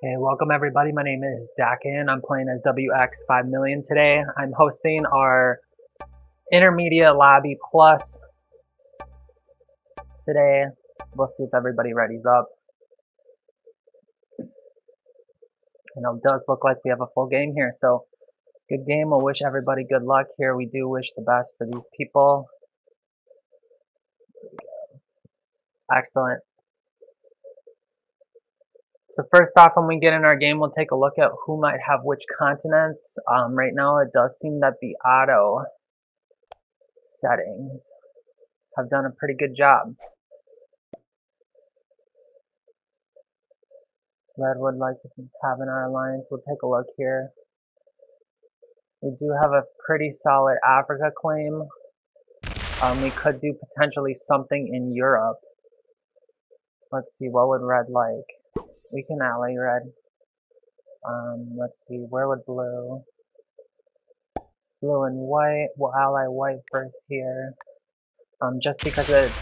Hey, welcome everybody. My name is Dakin. I'm playing as WX5 million today. I'm hosting our Intermediate Lobby Plus today. We'll see if everybody readies up. You know, it does look like we have a full game here, so good game. We'll wish everybody good luck here. We do wish the best for these people. Excellent. So first off, when we get in our game, we'll take a look at who might have which continents. Right now, it does seem that the auto settings have done a pretty good job. Red would like to have in our alliance. We'll take a look here. We do have a pretty solid Africa claim. We could do potentially something in Europe. Let's see, what would red like? We can ally red. Let's see, where would blue? Blue and white. We'll ally white first here. Just because of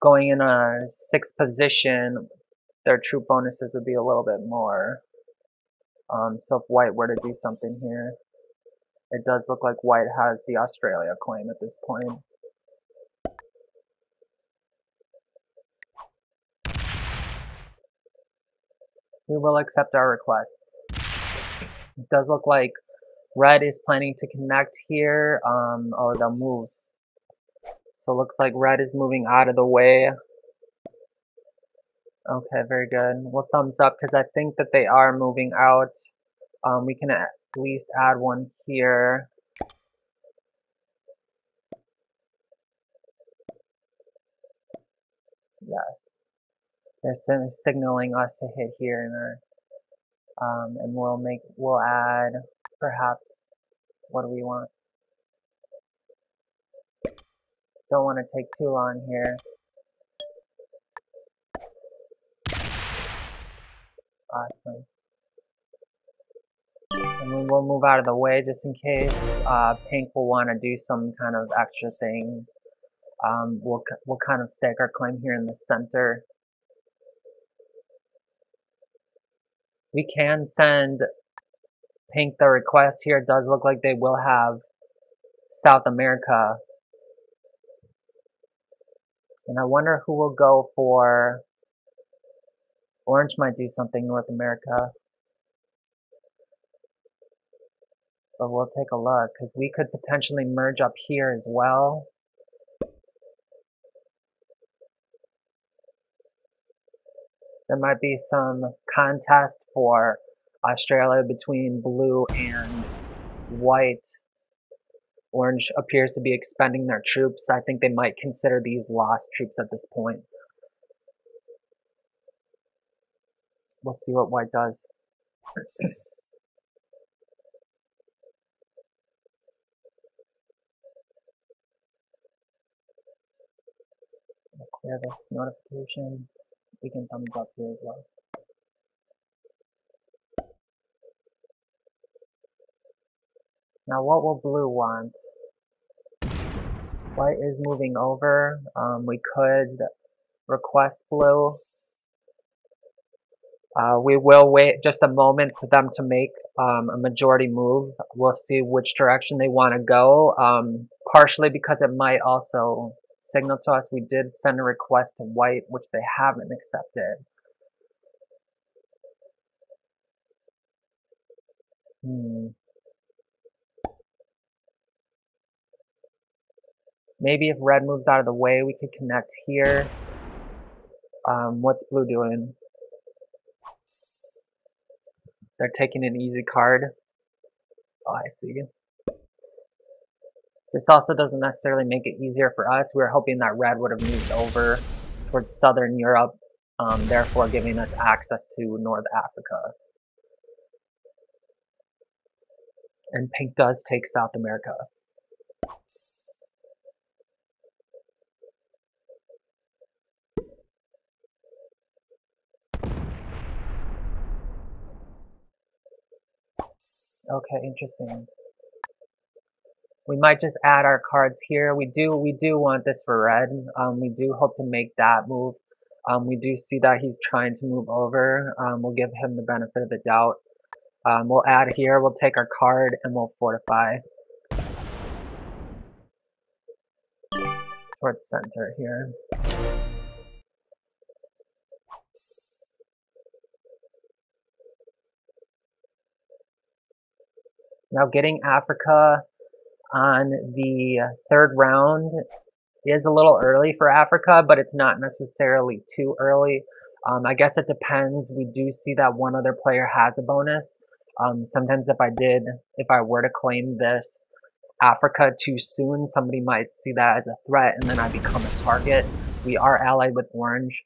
going in a 6th position, their troop bonuses would be a little bit more. So if white were to do something here, it does look like white has the Australia claim at this point. We will accept our requests. It does look like red is planning to connect here. Oh, they'll move. So it looks like red is moving out of the way. Okay, very good. We'll thumbs up because I think that they are moving out. We can at least add one here. Yeah, they're signaling us to hit here in our, and we'll add perhaps, what do we want? Don't want to take too long here. Awesome. And we will move out of the way just in case pink will want to do some kind of extra things. We'll kind of stake our claim here in the center. We can send pink the request here. It does look like they will have South America. And I wonder who will go for... Orange might do something North America. But we'll take a look, because we could potentially merge up here as well. There might be some contest for Australia between blue and white. Orange appears to be expending their troops. I think they might consider these lost troops at this point. We'll see what white does. We'll clear this notification. We can thumbs up here as well. Now what will blue want? White is moving over. We could request blue. We will wait just a moment for them to make a majority move. We'll see which direction they want to go. Partially because it might also signal to us we did send a request to white, which they haven't accepted. Maybe if red moves out of the way, we could connect here. What's blue doing? They're taking an easy card. Oh, I see. This also doesn't necessarily make it easier for us. We were hoping that red would have moved over towards southern Europe, therefore giving us access to North Africa. And pink does take South America. Okay, interesting. We might just add our cards here. We do want this for red. We do hope to make that move. We do see that he's trying to move over. We'll give him the benefit of the doubt. We'll add here, we'll take our card, and we'll fortify towards center here. Now getting Africa on the third round is a little early for Africa, but it's not necessarily too early. I guess it depends. We do see that one other player has a bonus. Sometimes if I were to claim this Africa too soon, somebody might see that as a threat and then I become a target. We are allied with Orange.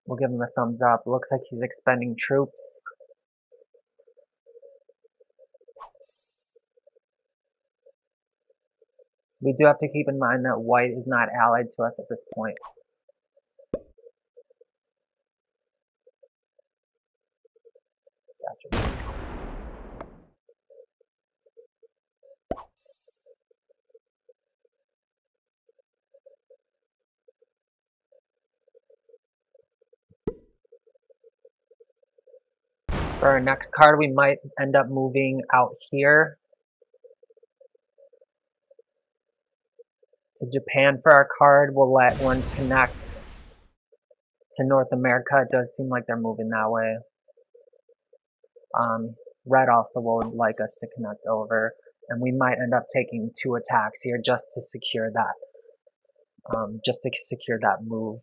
We'll give him a thumbs up. Looks like he's expending troops. We do have to keep in mind that White is not allied to us at this point. Gotcha. For our next card, we might end up moving out here to Japan for our card. We'll let one connect to North America. It does seem like they're moving that way. Red also would like us to connect over, and we might end up taking 2 attacks here just to secure that. Move.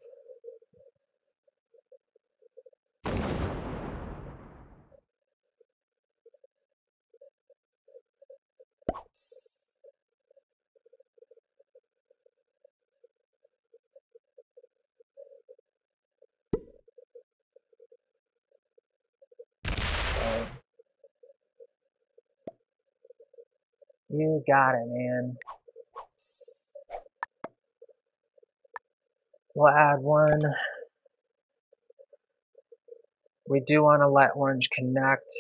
So, you got it, man. We'll add one. We do want to let Orange connect.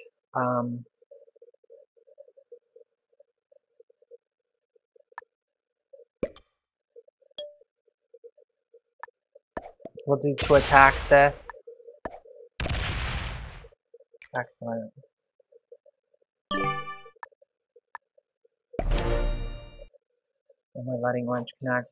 We'll do 2 attacks this. Excellent. And we're letting Orange connect.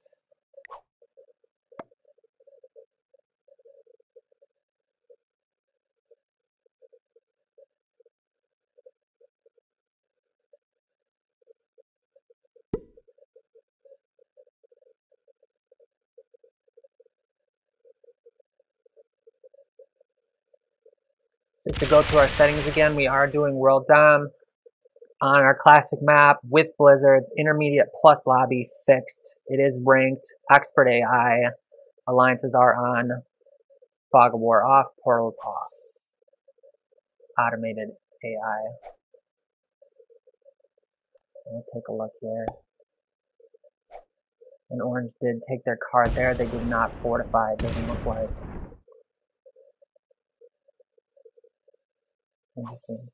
Just to go through our settings again, we are doing World Dom on our classic map with blizzards, intermediate plus lobby fixed. It is ranked, expert AI, alliances are on, fog of war off, portals off, automated AI. We'll take a look here. And Orange did take their card there. They did not fortify, it doesn't look like. Interesting.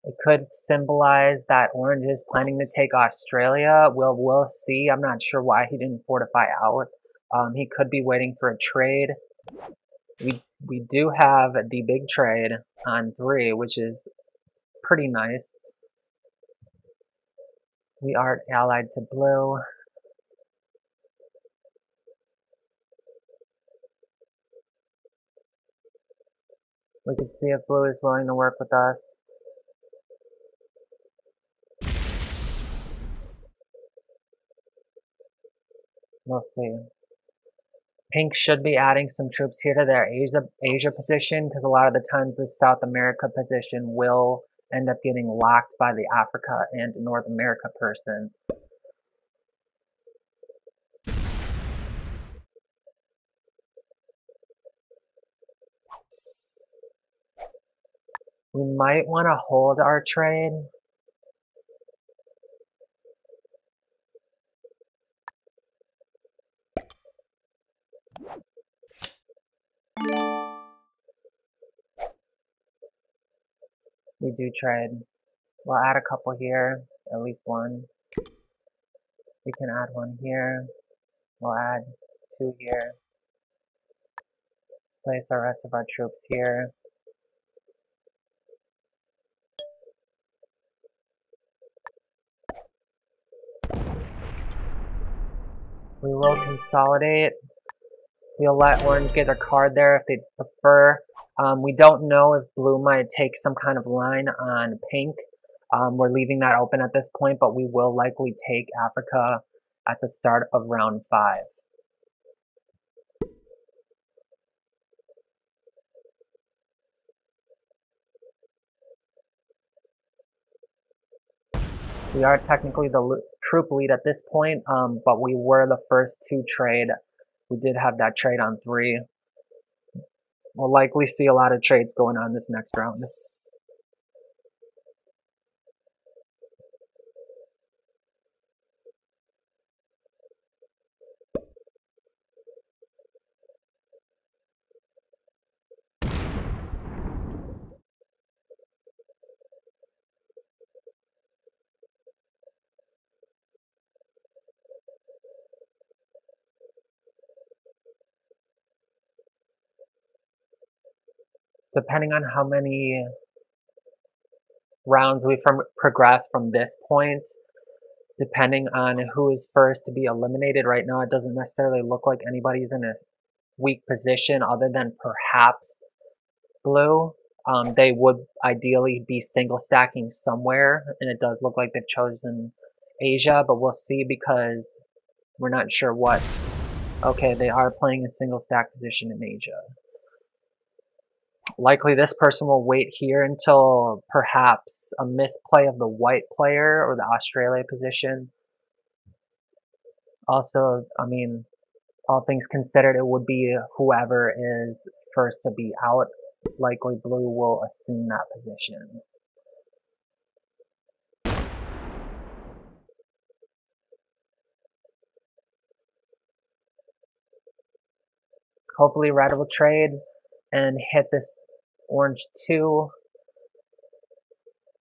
It could symbolize that Orange is planning to take Australia. We'll see. I'm not sure why he didn't fortify out. He could be waiting for a trade. We do have the big trade on 3, which is pretty nice. We are allied to blue. We can see if blue is willing to work with us. We'll see. Pink should be adding some troops here to their Asia position, because a lot of the times this South America position will end up getting locked by the Africa and North America person. We might want to hold our trade. We do trade. We'll add a couple here, at least one. We can add one here. We'll add 2 here. Place the rest of our troops here. We will consolidate. We'll let orange get a card there if they prefer. We don't know if blue might take some kind of line on pink. We're leaving that open at this point, but we will likely take Africa at the start of round 5. We are technically the troop lead at this point, but we were the first to trade. We did have that trade on 3. We'll likely see a lot of trades going on this next round. Depending on how many rounds we progress from this point, depending on who is first to be eliminated. Right now, it doesn't necessarily look like anybody's in a weak position other than perhaps blue. They would ideally be single stacking somewhere, and it does look like they've chosen Asia, but we'll see because we're not sure what. Okay, they are playing a single stack position in Asia. Likely this person will wait here until perhaps a misplay of the white player or the Australia position. Also, I mean, all things considered, it would be whoever is first to be out. Likely blue will assume that position. Hopefully red will trade and hit this orange 2.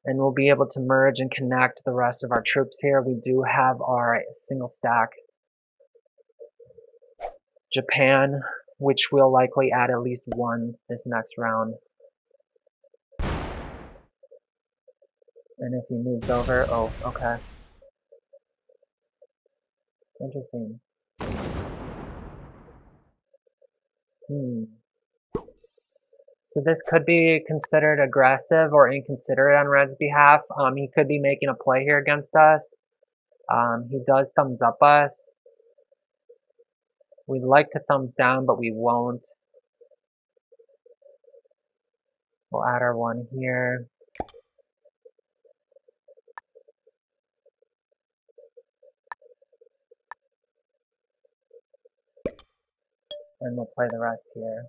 And we'll be able to merge and connect the rest of our troops here. We do have our single stack Japan, which will likely add at least 1 this next round. And if he moves over, oh, okay. Interesting. So this could be considered aggressive or inconsiderate on red's behalf. He could be making a play here against us. He does thumbs up us. We'd like to thumbs down, but we won't. We'll add our 1 here. And we'll play the rest here.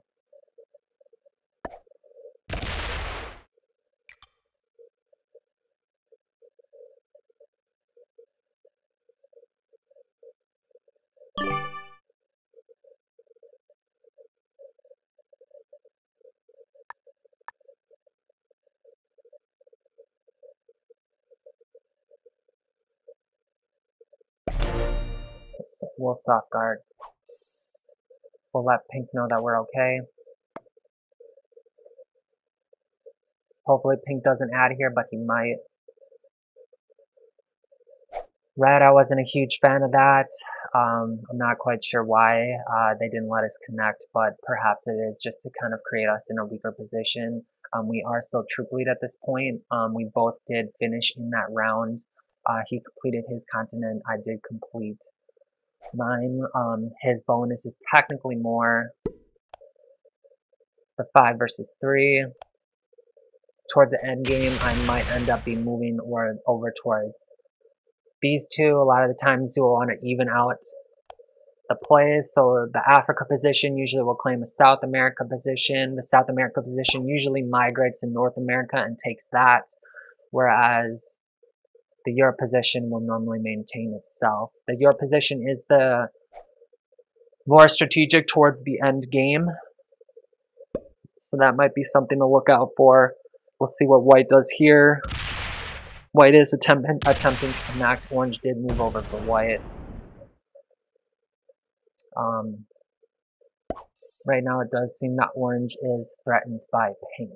We'll soft guard. We'll let pink know that we're okay. Hopefully pink doesn't add here, but he might. Red, I wasn't a huge fan of that. I'm not quite sure why they didn't let us connect, but perhaps it is just to kind of create us in a weaker position. We are still troop lead at this point. We both did finish in that round. He completed his continent. I did complete mine. His bonus is technically more. The 5 versus 3. Towards the end game, I might end up be moving over towards these 2. A lot of the times you will want to even out the plays. So the Africa position usually will claim a South America position. The South America position usually migrates in North America and takes that, whereas the Europe position will normally maintain itself. The Europe position is the more strategic towards the end game. So that might be something to look out for. We'll see what white does here. White is attempting to connect. Orange did move over for white. Right now it does seem that orange is threatened by pink.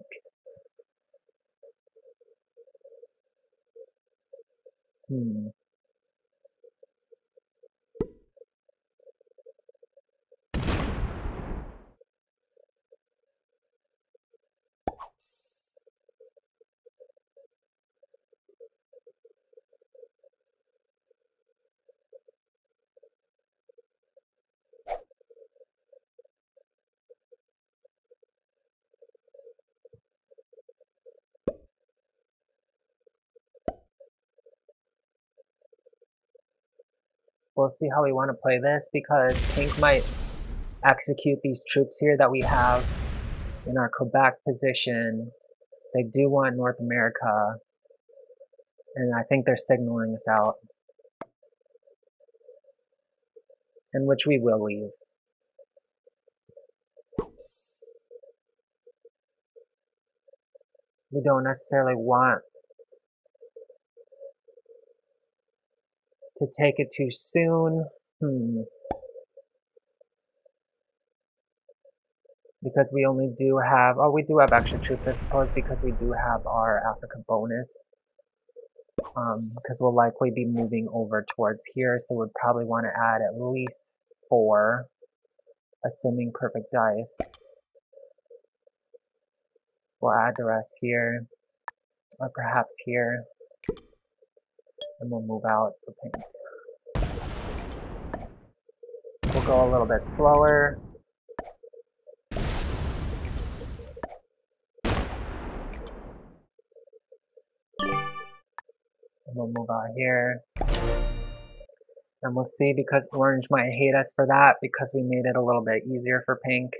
We'll see how we want to play this, because pink might execute these troops here that we have in our Quebec position. They do want North America, and I think they're signaling us out, in which we will leave. We don't necessarily want to take it too soon. Because we only do have, we do have extra troops, I suppose, because we do have our Africa bonus. Because we'll likely be moving over towards here, so we'd probably want to add at least 4, assuming perfect dice. We'll add the rest here, or perhaps here, and we'll move out for pink. We'll go a little bit slower. And we'll move out here. And we'll see, because orange might hate us for that, because we made it a little bit easier for pink.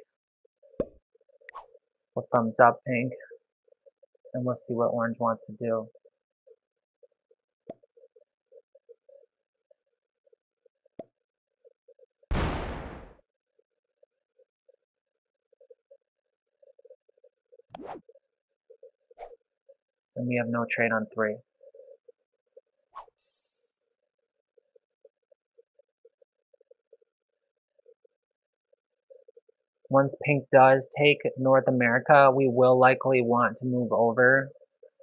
We'll thumbs up pink. And we'll see what orange wants to do. And we have no trade on 3. Once pink does take North America, we will likely want to move over.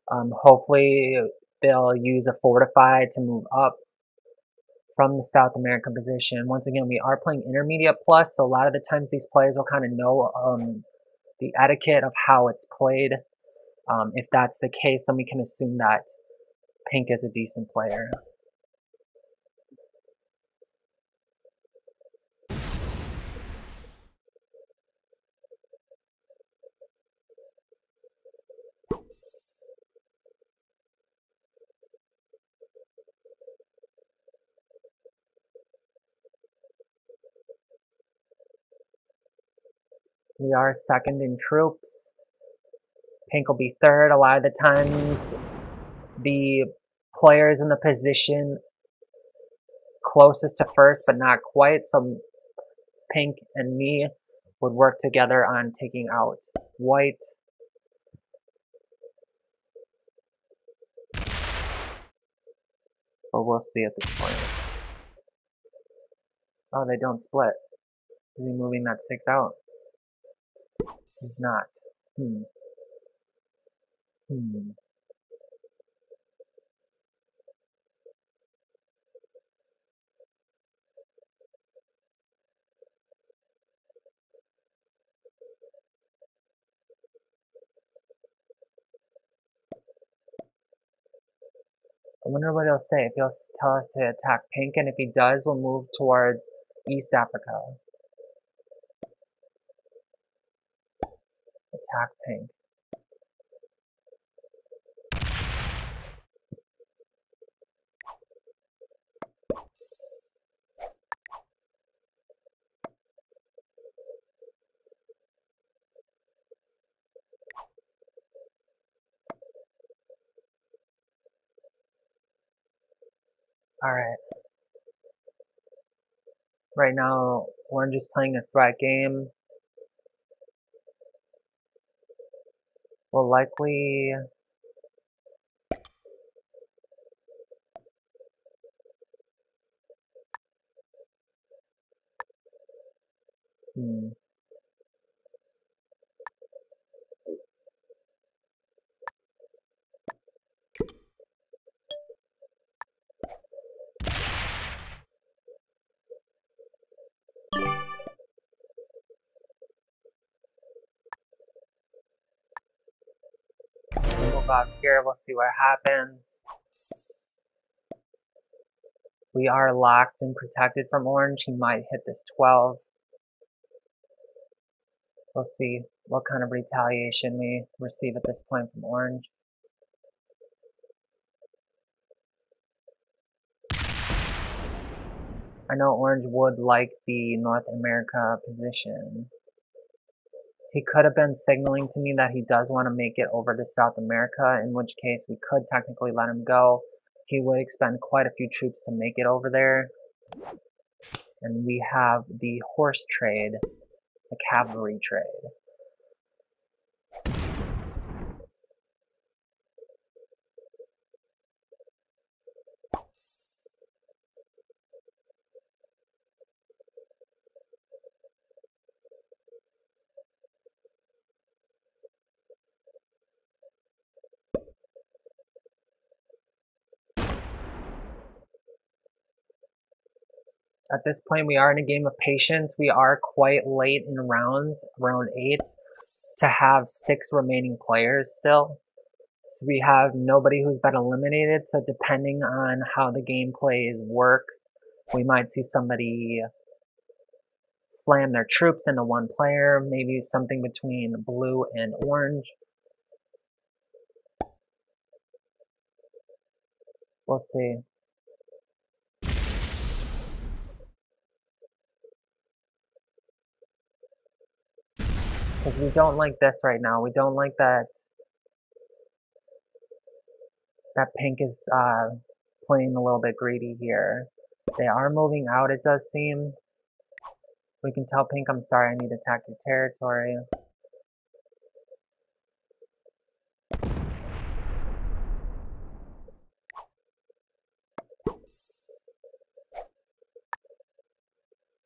Hopefully they'll use a fortify to move up from the South American position. Once again, we are playing intermediate plus, so a lot of the times these players will kind of know the etiquette of how it's played. If that's the case, then we can assume that pink is a decent player. We are second in troops. Pink will be third. A lot of the times, the players in the position closest to first, but not quite, so pink and me would work together on taking out white. But we'll see at this point. Oh, they don't split. Is he moving that 6 out? He's not. I wonder what he'll say. If he'll tell us to attack pink, and if he does, we'll move towards East Africa. Attack pink. Alright. Right now, orange is playing a threat game. will likely... We'll go up here, we'll see what happens. We are locked and protected from orange. He might hit this 12. We'll see what kind of retaliation we receive at this point from orange. I know orange would like the North America position. He could have been signaling to me that he does want to make it over to South America, in which case we could technically let him go. He would expend quite a few troops to make it over there. And we have the horse trade, the cavalry trade. At this point, we are in a game of patience. We are quite late in rounds, round 8, to have 6 remaining players still. So we have nobody who's been eliminated, so depending on how the gameplays work, we might see somebody slam their troops into one player, maybe something between blue and orange. We'll see. Because we don't like this right now. We don't like that pink is playing a little bit greedy here. They are moving out, it does seem. We can tell pink, I'm sorry, I need to attack your territory.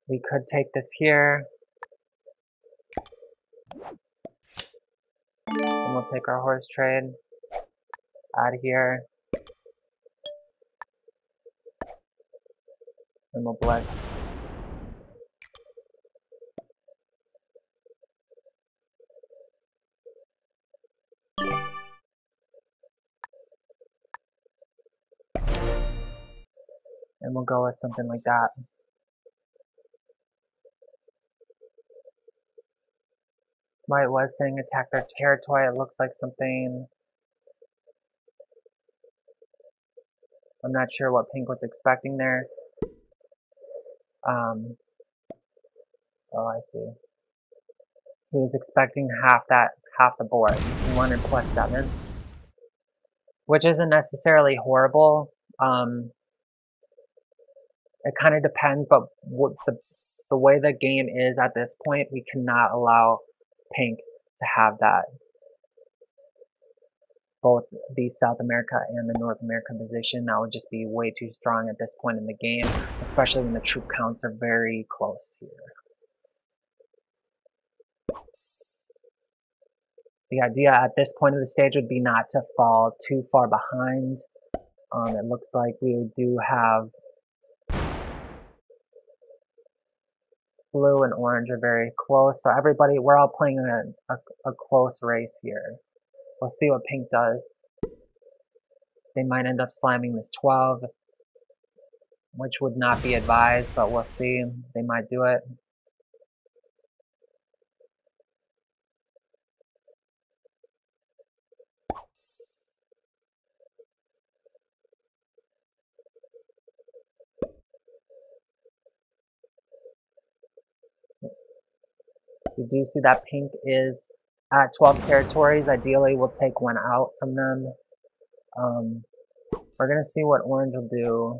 We could take this here. And we'll take our horse trade out of here. And we'll blitz. And we'll go with something like that. White was saying attack their territory. It looks like something... I'm not sure what pink was expecting there. Oh, I see. He was expecting half the board. He wanted +7. Which isn't necessarily horrible. It kind of depends, but what the way the game is at this point, we cannot allow pink to have that. Both the South America and the North American position, that would just be way too strong at this point in the game, especially when the troop counts are very close here. The idea at this point of the stage would be not to fall too far behind. It looks like we do have blue and orange are very close, so everybody, we're all playing a close race here. We'll see what pink does. They might end up slamming this 12, which would not be advised, but we'll see. They might do it. We do see that pink is at 12 territories. Ideally, we'll take one out from them. We're going to see what orange will do.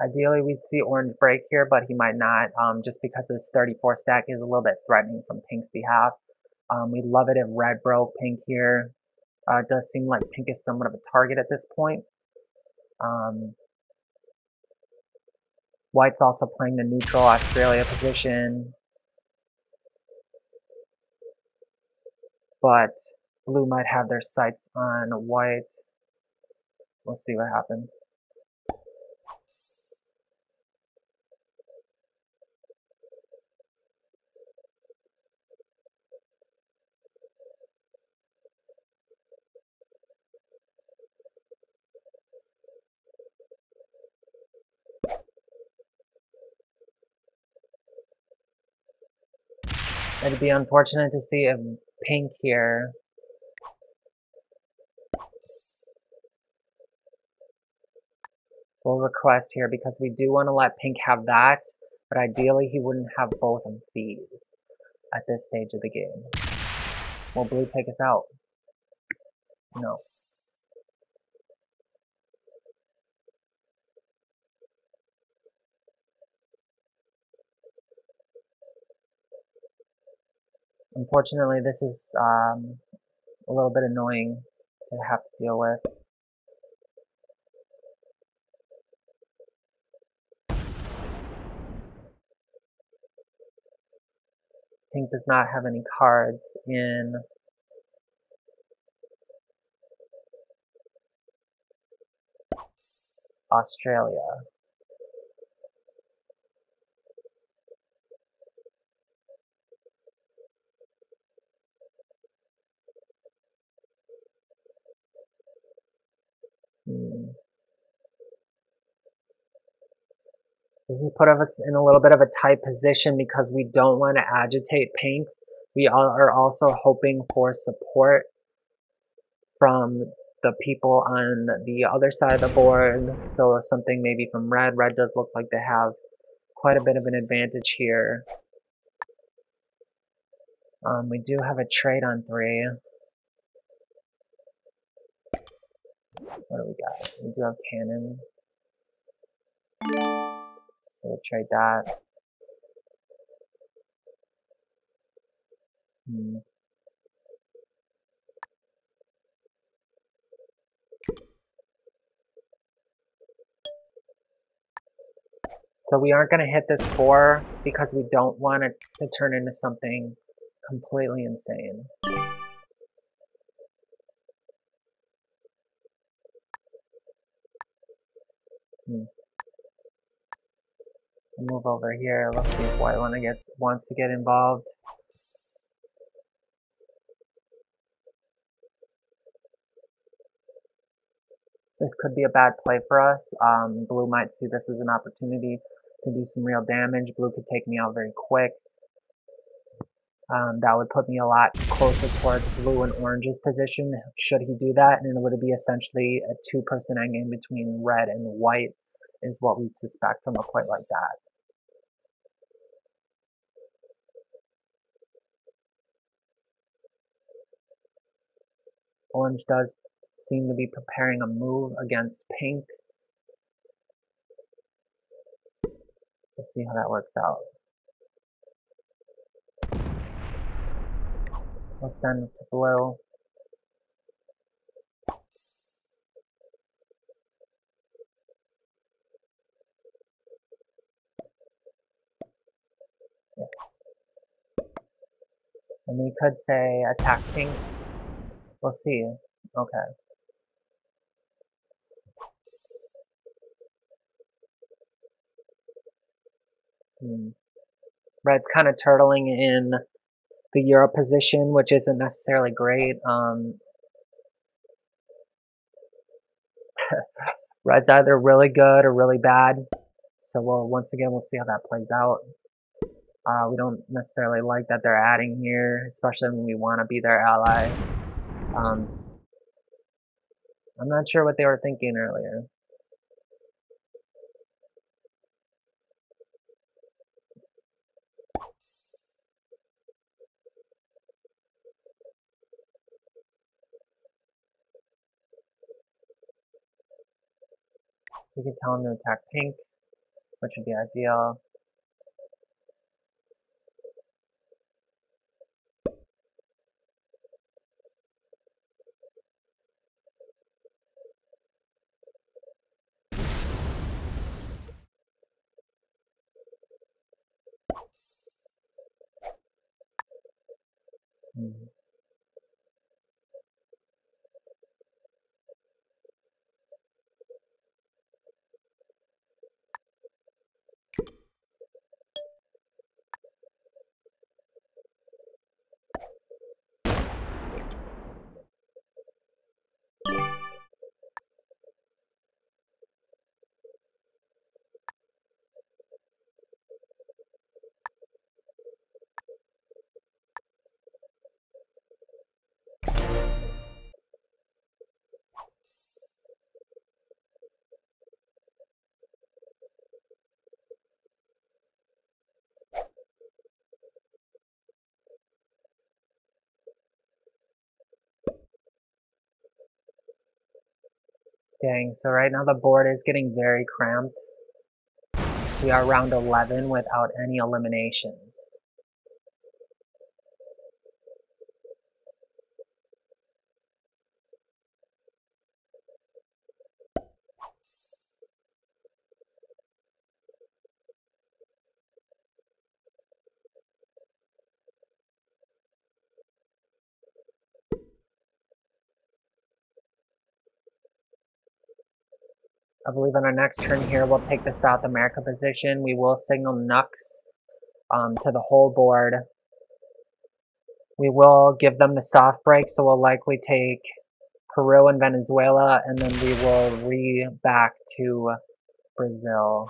Ideally, we'd see orange break here, but he might not, just because this 34 stack is a little bit threatening from pink's behalf. We'd love it if red broke pink here. It does seem like pink is somewhat of a target at this point. White's also playing the neutral Australia position. But blue might have their sights on white. We'll see what happens. It'd be unfortunate to see if pink here will request here, because we do want to let pink have that, but ideally he wouldn't have both of these at this stage of the game. Will blue take us out? No. Unfortunately, this is a little bit annoying to have to deal with. Pink does not have any cards in Australia. This has put us in a little bit of a tight position because we don't want to agitate pink. We are also hoping for support from the people on the other side of the board. So something maybe from red. Red does look like they have quite a bit of an advantage here. We do have a trade on 3. What do we got? We do have cannons. So we'll trade that. So we aren't going to hit this 4 because we don't want it to turn into something completely insane. Move over here. Let's see if white wants to get involved. This could be a bad play for us. Blue might see this as an opportunity to do some real damage. Blue could take me out very quick. That would put me a lot closer towards blue and orange's position should he do that, and it would be essentially a 2-person endgame between red and white is what we'd suspect from a play like that. Orange does seem to be preparing a move against pink. Let's see how that works out. We'll send it to blue. Yeah. And we could say attack pink. We'll see. Okay. Red's kind of turtling in the Euro position, which isn't necessarily great. Red's either really good or really bad. So once again, we'll see how that plays out. We don't necessarily like that they're adding here, especially when we want to be their ally. I'm not sure what they were thinking earlier. We can tell him to attack pink. which would be ideal. Dang, so right now the board is getting very cramped. We are round 11 without any eliminations. I believe on our next turn here, we'll take the South America position. We will signal Nux to the whole board. We will give them the soft break, so we'll likely take Peru and Venezuela, and then we will back to Brazil.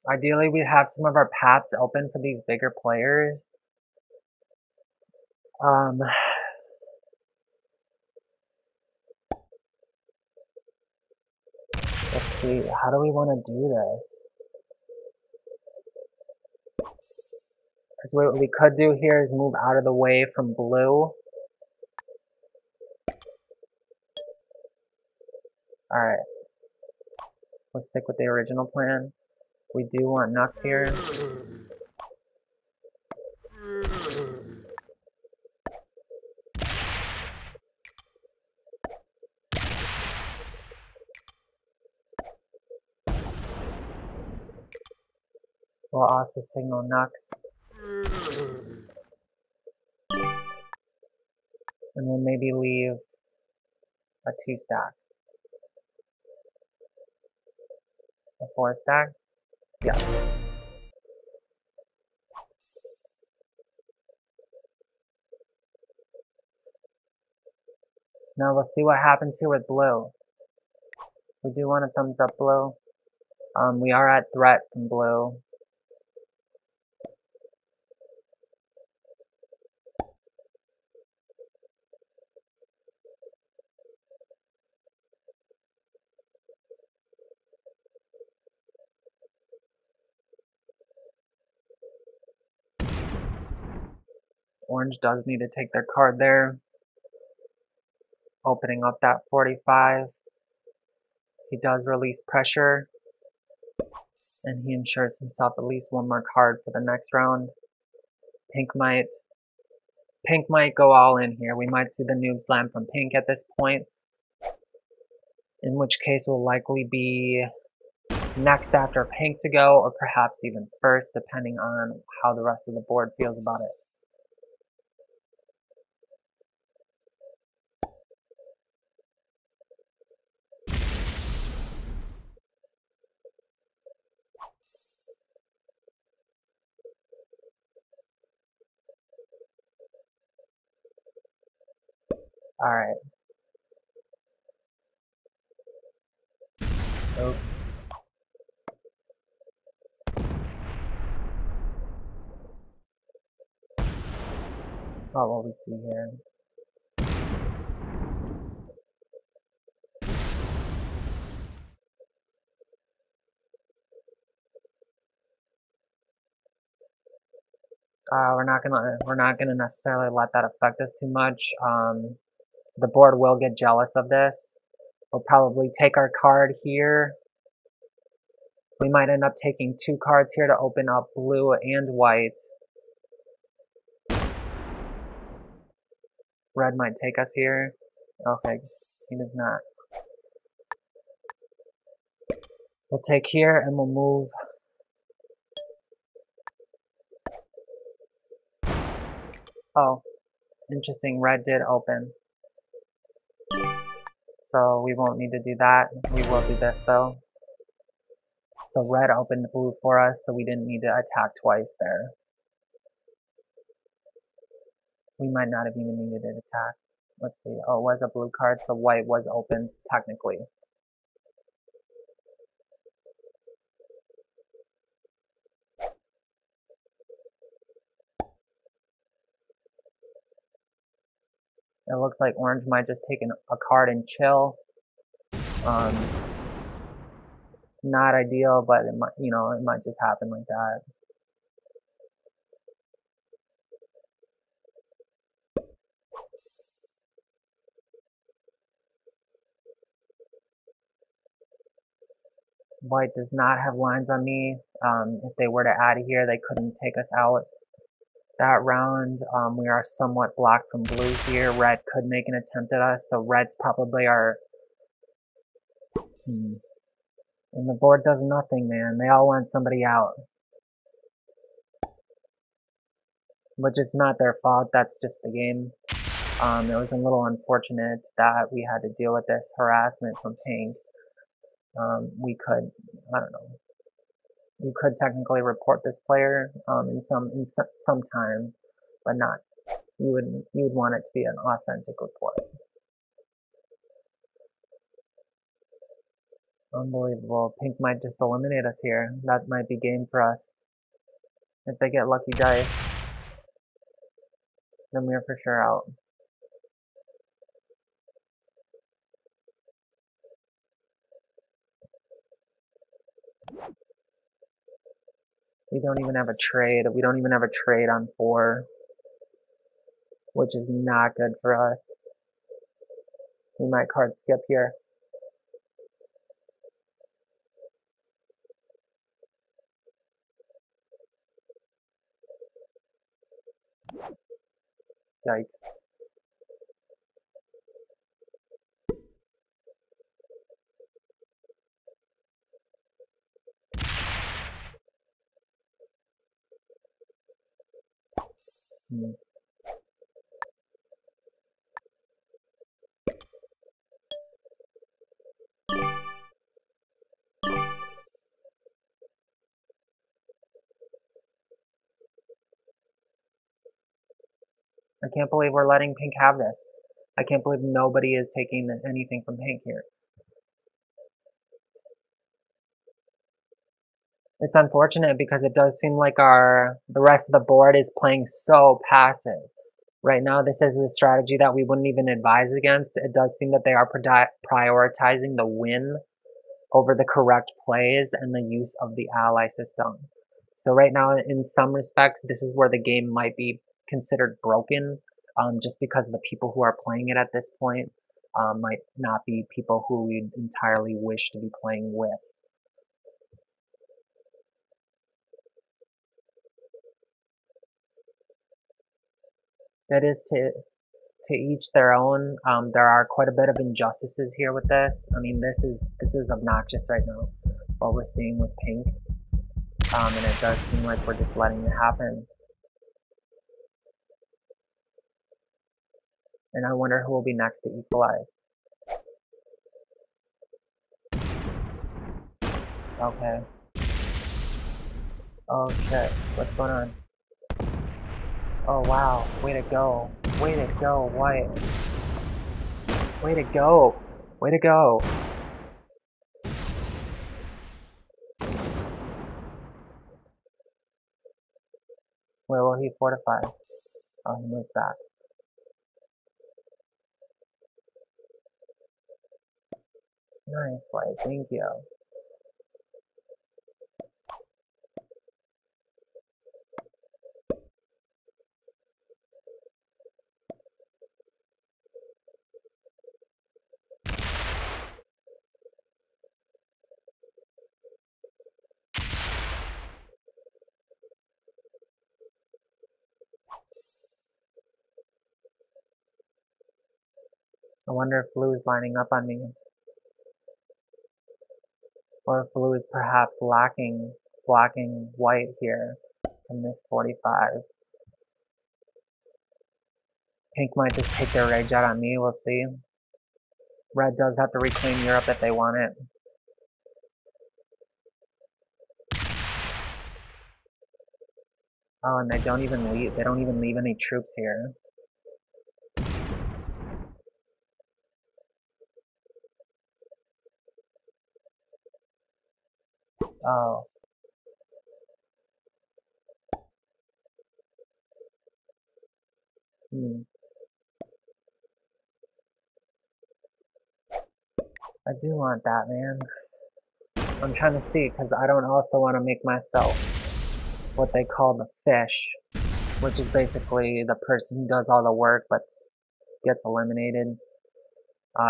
Ideally, we have some of our paths open for these bigger players. Let's see, how do we want to do this? Because what we could do here is move out of the way from blue. Alright. Let's stick with the original plan. We do want Nux here. We'll also signal Nux. And we'll maybe leave a 2-stack. A 4-stack? Yes. Now let's see what happens here with blue. We do want a thumbs up blue. We are at threat from blue. Orange does need to take their card there. Opening up that 45. He does release pressure. And he ensures himself at least one more card for the next round. Pink might go all in here. We might see the noob slam from Pink at this point. In which case will likely be next after Pink to go, or perhaps even first, depending on how the rest of the board feels about it. Alright. Oops. What will we see here? We're not gonna necessarily let that affect us too much. The board will get jealous of this. We'll probably take our card here. We might end up taking 2 cards here to open up blue and white. Red might take us here. Okay, he does not. We'll take here and we'll move. Oh, interesting. Red did open. So we won't need to do that. We will do this though. So red opened blue for us, so we didn't need to attack twice there. We might not have even needed to attack. Let's see. Oh, it was a blue card, so white was open technically. It looks like orange might just take a card and chill. Not ideal, but it might, it might just happen like that. White does not have lines on me. If they were to add here, they couldn't take us out that round. We are somewhat blocked from blue here. Red could make an attempt at us, so red's probably our... And the board does nothing, man. They all want somebody out. Which is not their fault, that's just the game. It was a little unfortunate that we had to deal with this harassment from pink. We could, I don't know. You could technically report this player sometimes, but not. You would want it to be an authentic report. Unbelievable. Pink might just eliminate us here. That might be game for us. If they get lucky dice, then we're for sure out. We don't even have a trade. We don't even have a trade on 4, which is not good for us. We might card skip here. Yikes. I can't believe we're letting pink have this. I can't believe nobody is taking anything from pink here. It's unfortunate because it does seem like the rest of the board is playing so passive. Right now, this is a strategy that we wouldn't even advise against. It does seem that they are prioritizing the win over the correct plays and the use of the ally system. So right now, in some respects, this is where the game might be considered broken, just because the people who are playing it at this point might not be people who we entirely wish to be playing with. That is to each their own. There are quite a bit of injustices here with this. I mean, this is obnoxious right now, what we're seeing with pink. And it does seem like we're just letting it happen. And I wonder who will be next to equalize. Okay. Oh shit, what's going on? Oh wow, way to go. Way to go, White. Way to go. Way to go. Where will he fortify? Oh, he moves back. Nice, White, thank you. wonder if blue is lining up on me. Or if blue is perhaps blocking white here from this 45. Pink might just take their rage out on me, we'll see. Red does have to reclaim Europe if they want it. Oh, and they don't even leave any troops here. Oh. I do want that, man. I'm trying to see, because I don't also want to make myself what they call the fish, which is basically the person who does all the work but gets eliminated.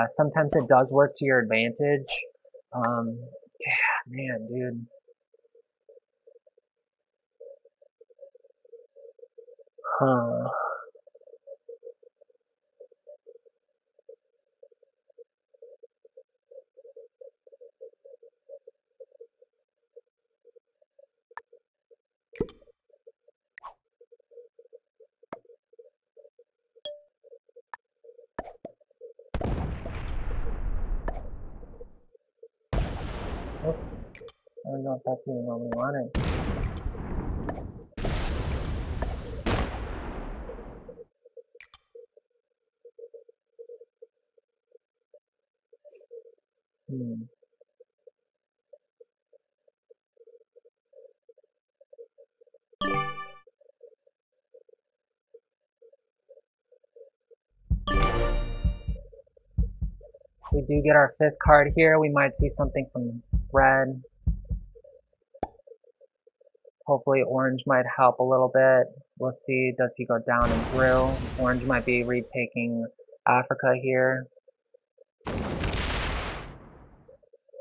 Sometimes it does work to your advantage. Yeah, man, dude. Huh. Oops. I don't know if that's even what we wanted. We do get our 5th card here. We might see something from red. Hopefully orange might help a little bit. We'll see. Does he go down in blue? Orange might be retaking Africa here. And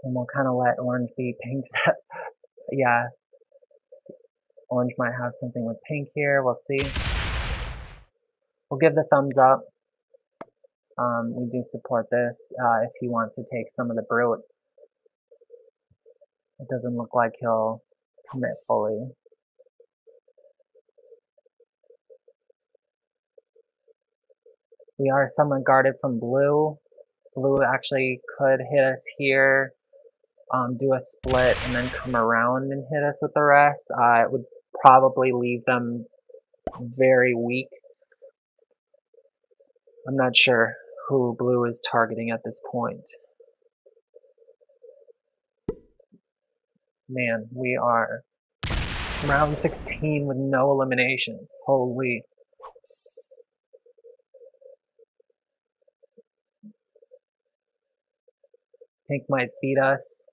we'll kind of let orange be pink. Yeah. Orange might have something with pink here. We'll see. We'll give the thumbs up. We do support this if he wants to take some of the brute. It doesn't look like he'll commit fully. We are somewhat guarded from blue. Blue actually could hit us here, do a split, and then come around and hit us with the rest. It would probably leave them very weak. I'm not sure who blue is targeting at this point. Man, we are round 16 with no eliminations. Holy. Pink might beat us.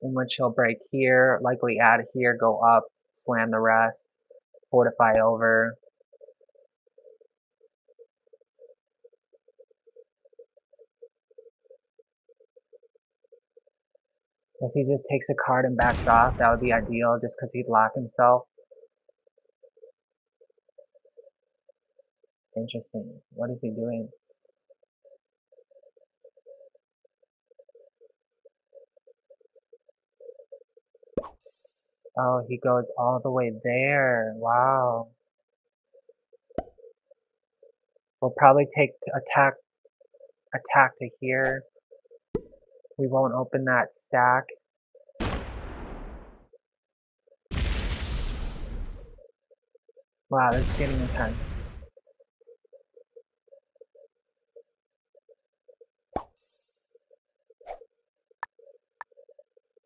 In which he'll break here, likely add here, go up, slam the rest, fortify over. If he just takes a card and backs off, that would be ideal, just because he'd lock himself. Interesting. What is he doing? Oh, he goes all the way there. Wow. We'll probably take attack to here. We won't open that stack. Wow, this is getting intense.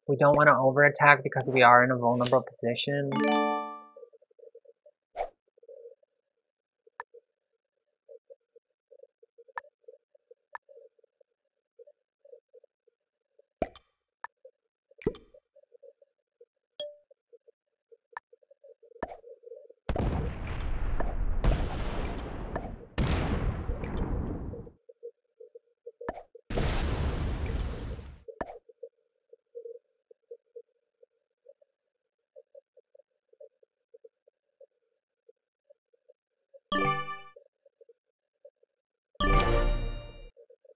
We don't want to over-attack because we are in a vulnerable position.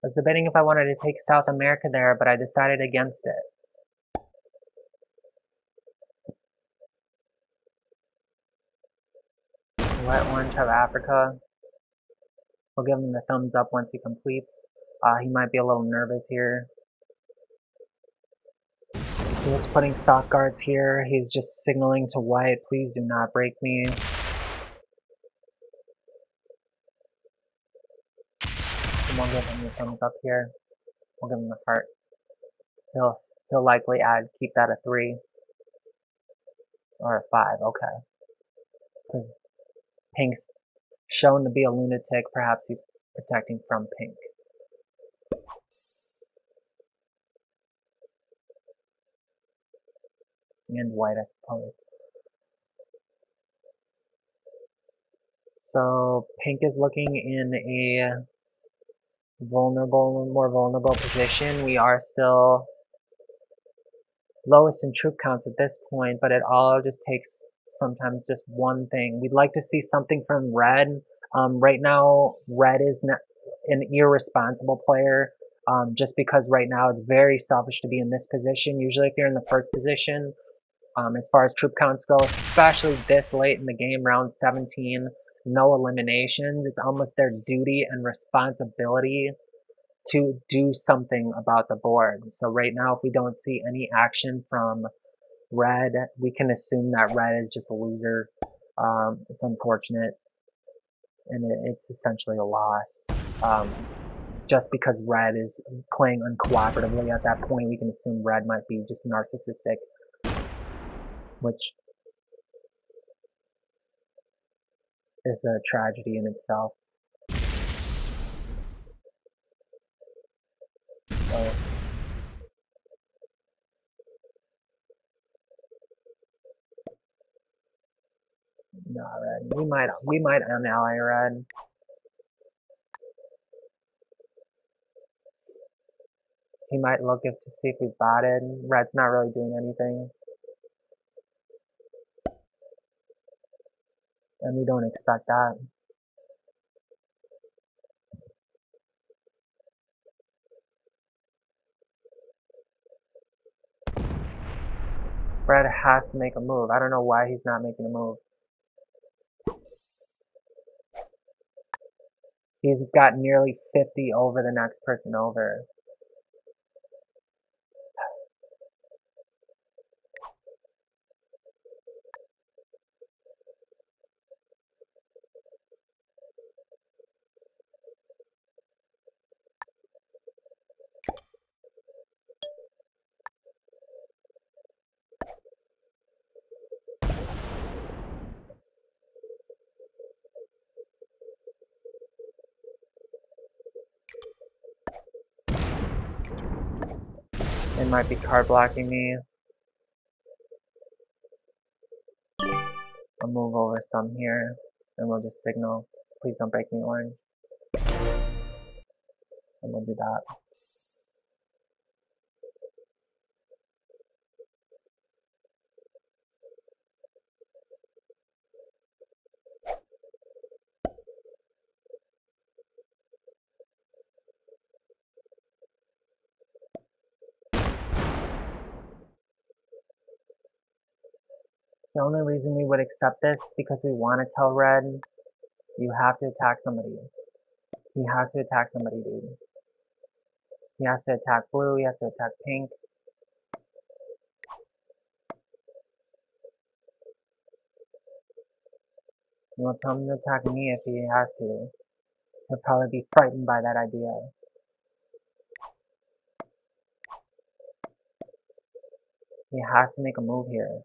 was debating if I wanted to take South America there, but I decided against it. Let Orange have Africa. We'll give him the thumbs up once he completes. He might be a little nervous here. He was putting soft guards here. He's just signaling to white, please do not break me. And we'll give him the thumbs up here. We'll give him the heart. He'll likely keep that a 3. Or a 5, okay. Because Pink's shown to be a lunatic, perhaps he's protecting from Pink. And white, I suppose. So Pink is looking in a more vulnerable position. We are still lowest in troop counts at this point, but it all just takes sometimes just one thing. We'd like to see something from red. Right now, red is an irresponsible player. Just because right now it's very selfish to be in this position. Usually if you're in the first position, as far as troop counts go, especially this late in the game, round 17, no eliminations, it's almost their duty and responsibility to do something about the board. So right now, if we don't see any action from red, we can assume that red is just a loser. It's unfortunate, and it's essentially a loss. Just because red is playing uncooperatively at that point, we can assume red might be just narcissistic, which is a tragedy in itself. So, no, red. We might unally red. He might look to see if we've botted. Red's not really doing anything. And we don't expect that. Red has to make a move. I don't know why he's not making a move. He's got nearly 50 over the next person over. It might be card blocking me. I'll move over some here, and we'll just signal, please don't break me, orange. And we'll do that. The only reason we would accept this is because we want to tell red, you have to attack somebody. He has to attack somebody, dude. He has to attack blue, he has to attack pink. And we'll tell him to attack me if he has to. He'll probably be frightened by that idea. He has to make a move here.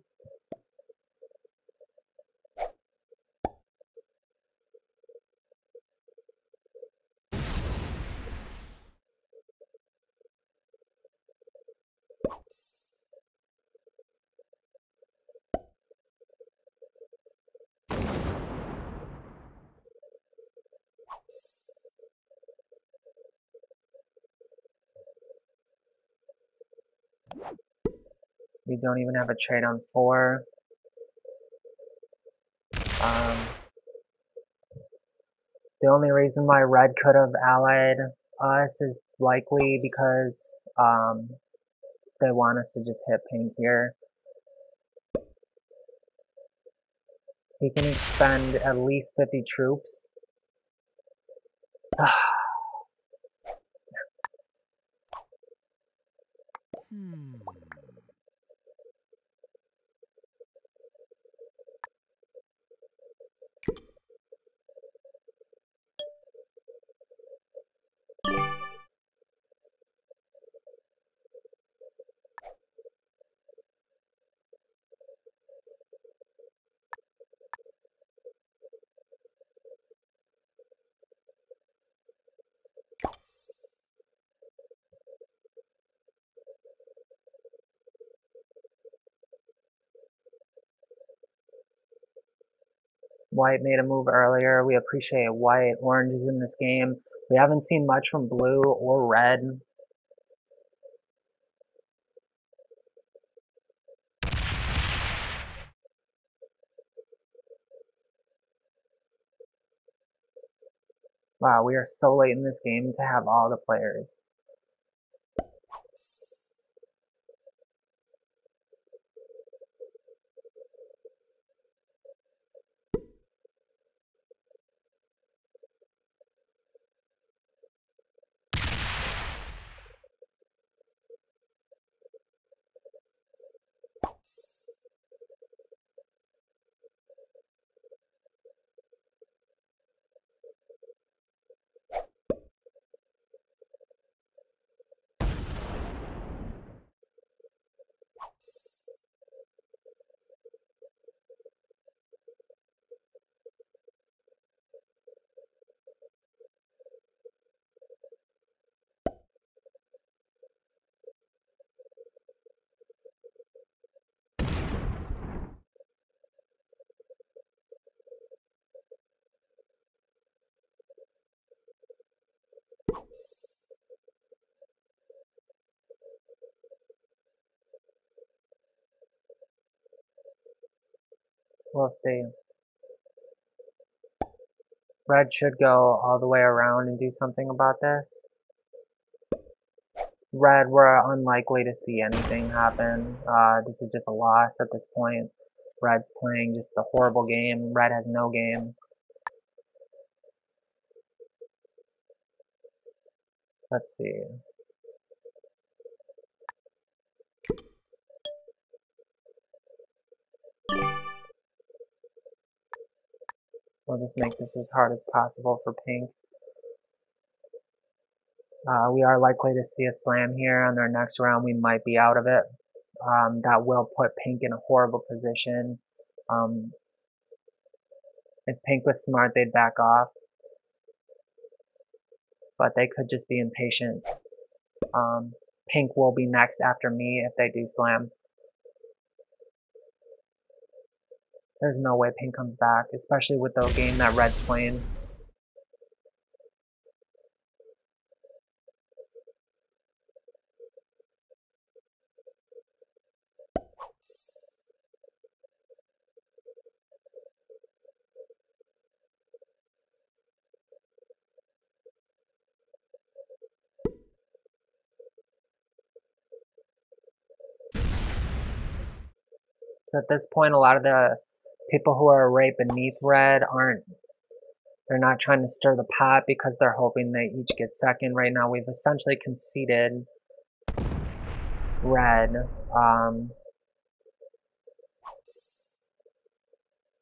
We don't even have a trade on 4. The only reason why red could have allied Us is likely because they want us to just hit pink here. He can expend at least 50 troops. White made a move earlier. We appreciate white. Orange is in this game. We haven't seen much from blue or red. Wow, we are so late in this game to have all the players. We'll see. Red should go all the way around and do something about this. Red, we're unlikely to see anything happen. This is just a loss at this point. Red's playing just a horrible game. Red has no game. Let's see. We'll just make this as hard as possible for pink. We are likely to see a slam here. On their next round, we might be out of it. That will put pink in a horrible position. If pink was smart, they'd back off. But they could just be impatient. Pink will be next after me if they do slam. There's no way pink comes back, especially with the game that red's playing. So at this point, a lot of the people who are right beneath red they're not trying to stir the pot because they're hoping they each get second. Right now, we've essentially conceded red.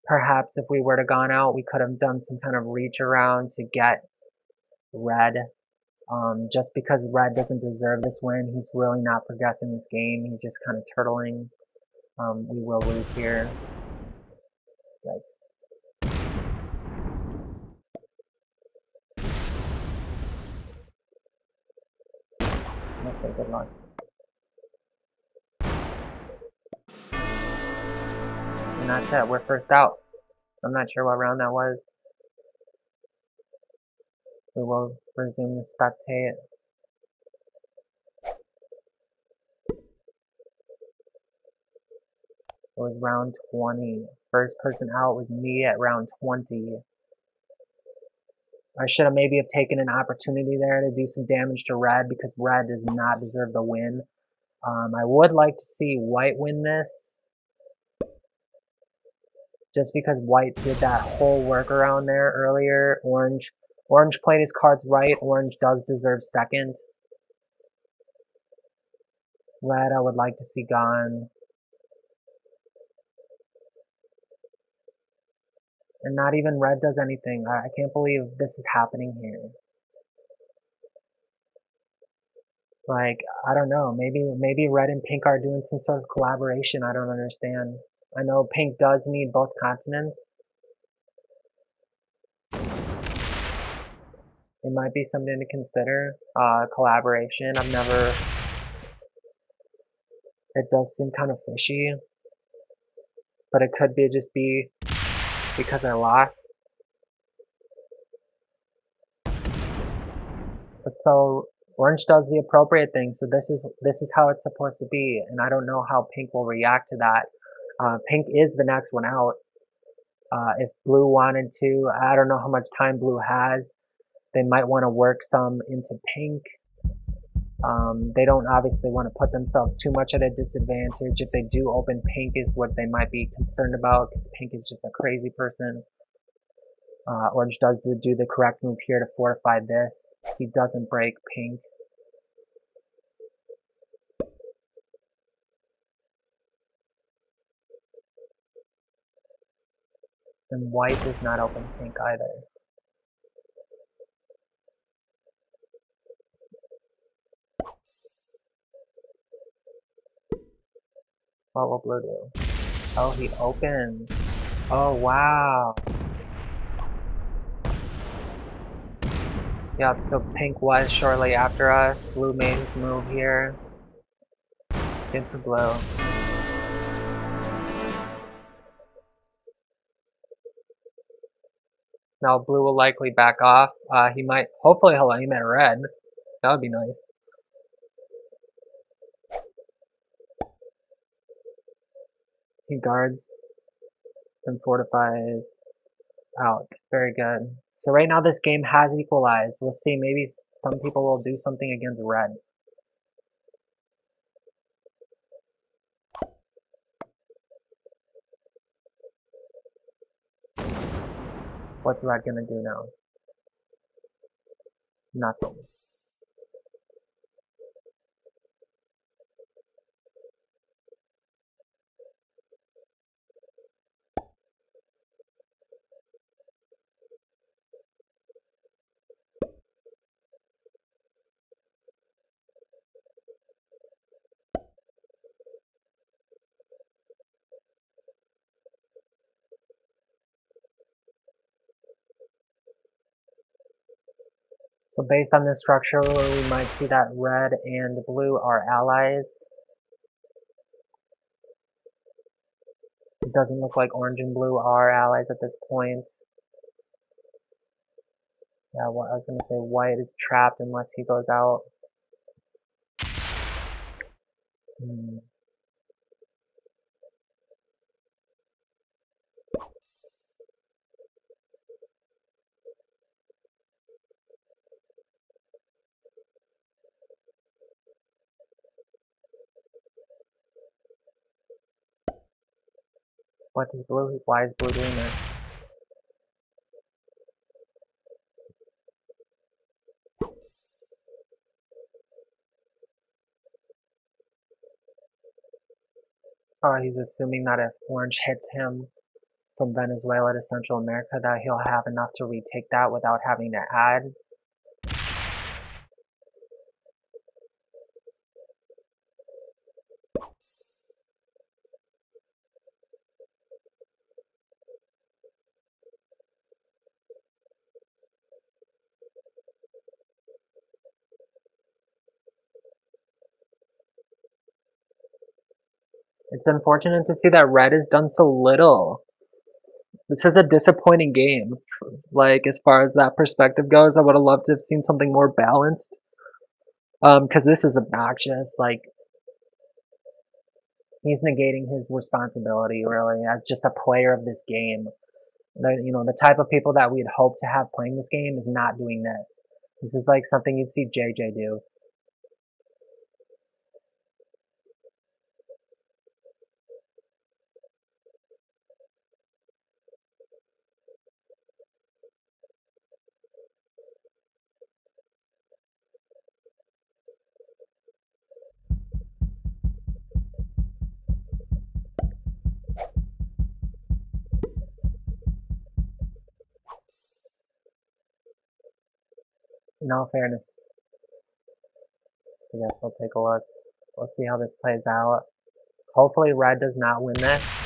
Perhaps if we were to gone out, we could have done some kind of reach around to get red. Just because red doesn't deserve this win, he's really not progressing this game. He's just kind of turtling. We will lose here. Yikes. Let's say good luck. And that's it. We're first out. I'm not sure what round that was. We will resume the spectate. It was round 20. First person out was me at round 20. I should have maybe have taken an opportunity there to do some damage to red because red does not deserve the win. I would like to see white win this. Just because white did that whole workaround there earlier. Orange played his cards right. Orange does deserve second. Red I would like to see gone. And not even red does anything. I can't believe this is happening here. Like, I don't know, maybe red and pink are doing some sort of collaboration. I don't understand. I know pink does need both continents. It might be something to consider. Collaboration. It does seem kind of fishy. But it could be just be because I lost. But so orange does the appropriate thing, so this is how it's supposed to be, and I don't know how pink will react to that. Pink is the next one out. If blue wanted to, I don't know how much time blue has. They might want to work some into pink. They don't obviously want to put themselves too much at a disadvantage. If they do open pink is what they might be concerned about, because pink is just a crazy person. Orange does do the correct move here to fortify this. He doesn't break pink. And white does not open pink either. What will blue do? Oh, he opens. Oh, wow. Yep, so pink was shortly after us. Blue made his move here. Good for blue. Now blue will likely back off. Hopefully he'll aim at red. That would be nice. He guards and fortifies out. Very good. So right now this game has equalized. We'll see, maybe some people will do something against red. What's red gonna do now? Nothing. So based on this structure, we might see that red and blue are allies. It doesn't look like orange and blue are allies at this point. Yeah, well, I was going to say white is trapped unless he goes out. What does blue? Why is blue doing this? Oh, he's assuming that if orange hits him from Venezuela to Central America, that he'll have enough to retake that without having to add. It's unfortunate to see that red has done so little. This is a disappointing game. Like, as far as that perspective goes, I would have loved to have seen something more balanced. Because this is obnoxious. Like, he's negating his responsibility, really, as just a player of this game. The type of people that we'd hope to have playing this game is not doing this. This is like something you'd see JJ do. In all fairness, I guess we'll take a look. Let's see how this plays out. Hopefully red does not win this.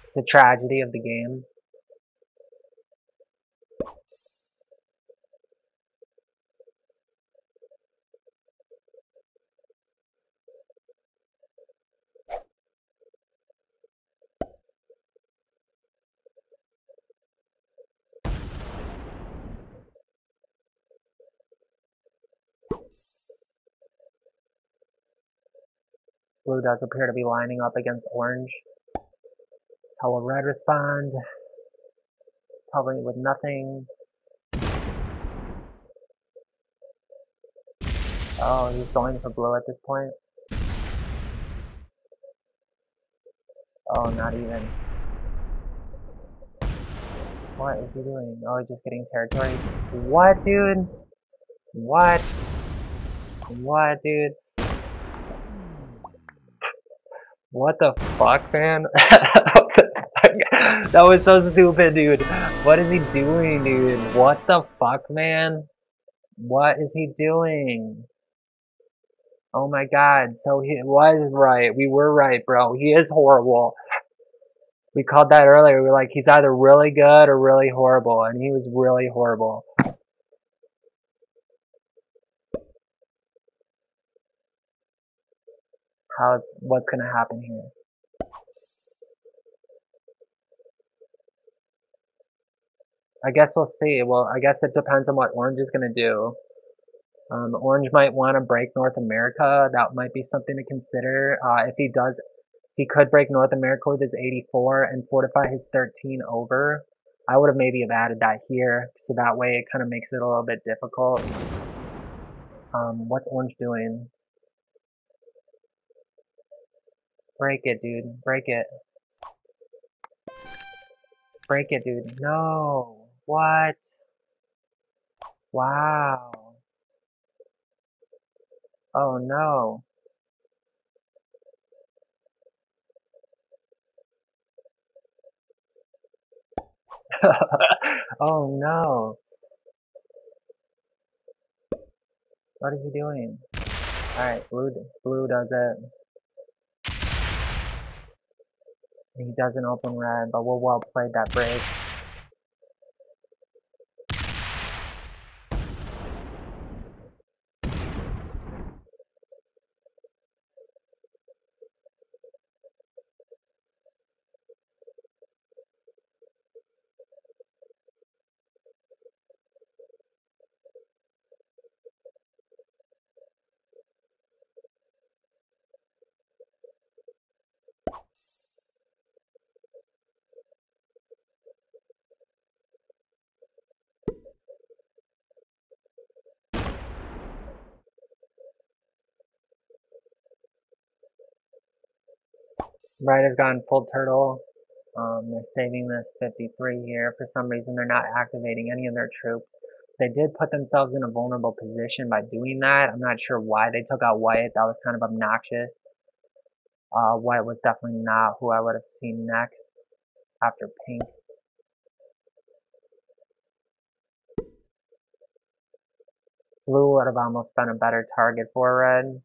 It's a tragedy of the game. Blue does appear to be lining up against orange. How will red respond? Probably with nothing. Oh, he's going for blue at this point. Oh, not even. What is he doing? Oh, he's just getting territory. What, dude? What? What, dude? What the fuck, man? What the fuck? That was so stupid, dude. What is he doing, dude? What the fuck, man? What is he doing? Oh my god, so he was right. We were right, bro. He is horrible. We called that earlier. We were like, he's either really good or really horrible, and he was really horrible. What's gonna happen here? I guess we'll see. Well, I guess it depends on what Orange is gonna do. Orange might want to break North America. That might be something to consider. If he does, he could break North America with his 84 and fortify his 13 over. I would have maybe have added that here, so that way it kind of makes it a little bit difficult. What's Orange doing? Break it, dude. Break it. Break it, dude. No. What? Wow. Oh no. Oh no. What is he doing? Alright, blue does it. He doesn't open red, but we'll well played that break. Red has gone full turtle. They're saving this 53 here. For some reason, they're not activating any of their troops. They did put themselves in a vulnerable position by doing that. I'm not sure why they took out white. That was kind of obnoxious. White was definitely not who I would have seen next after pink. Blue would have almost been a better target for red.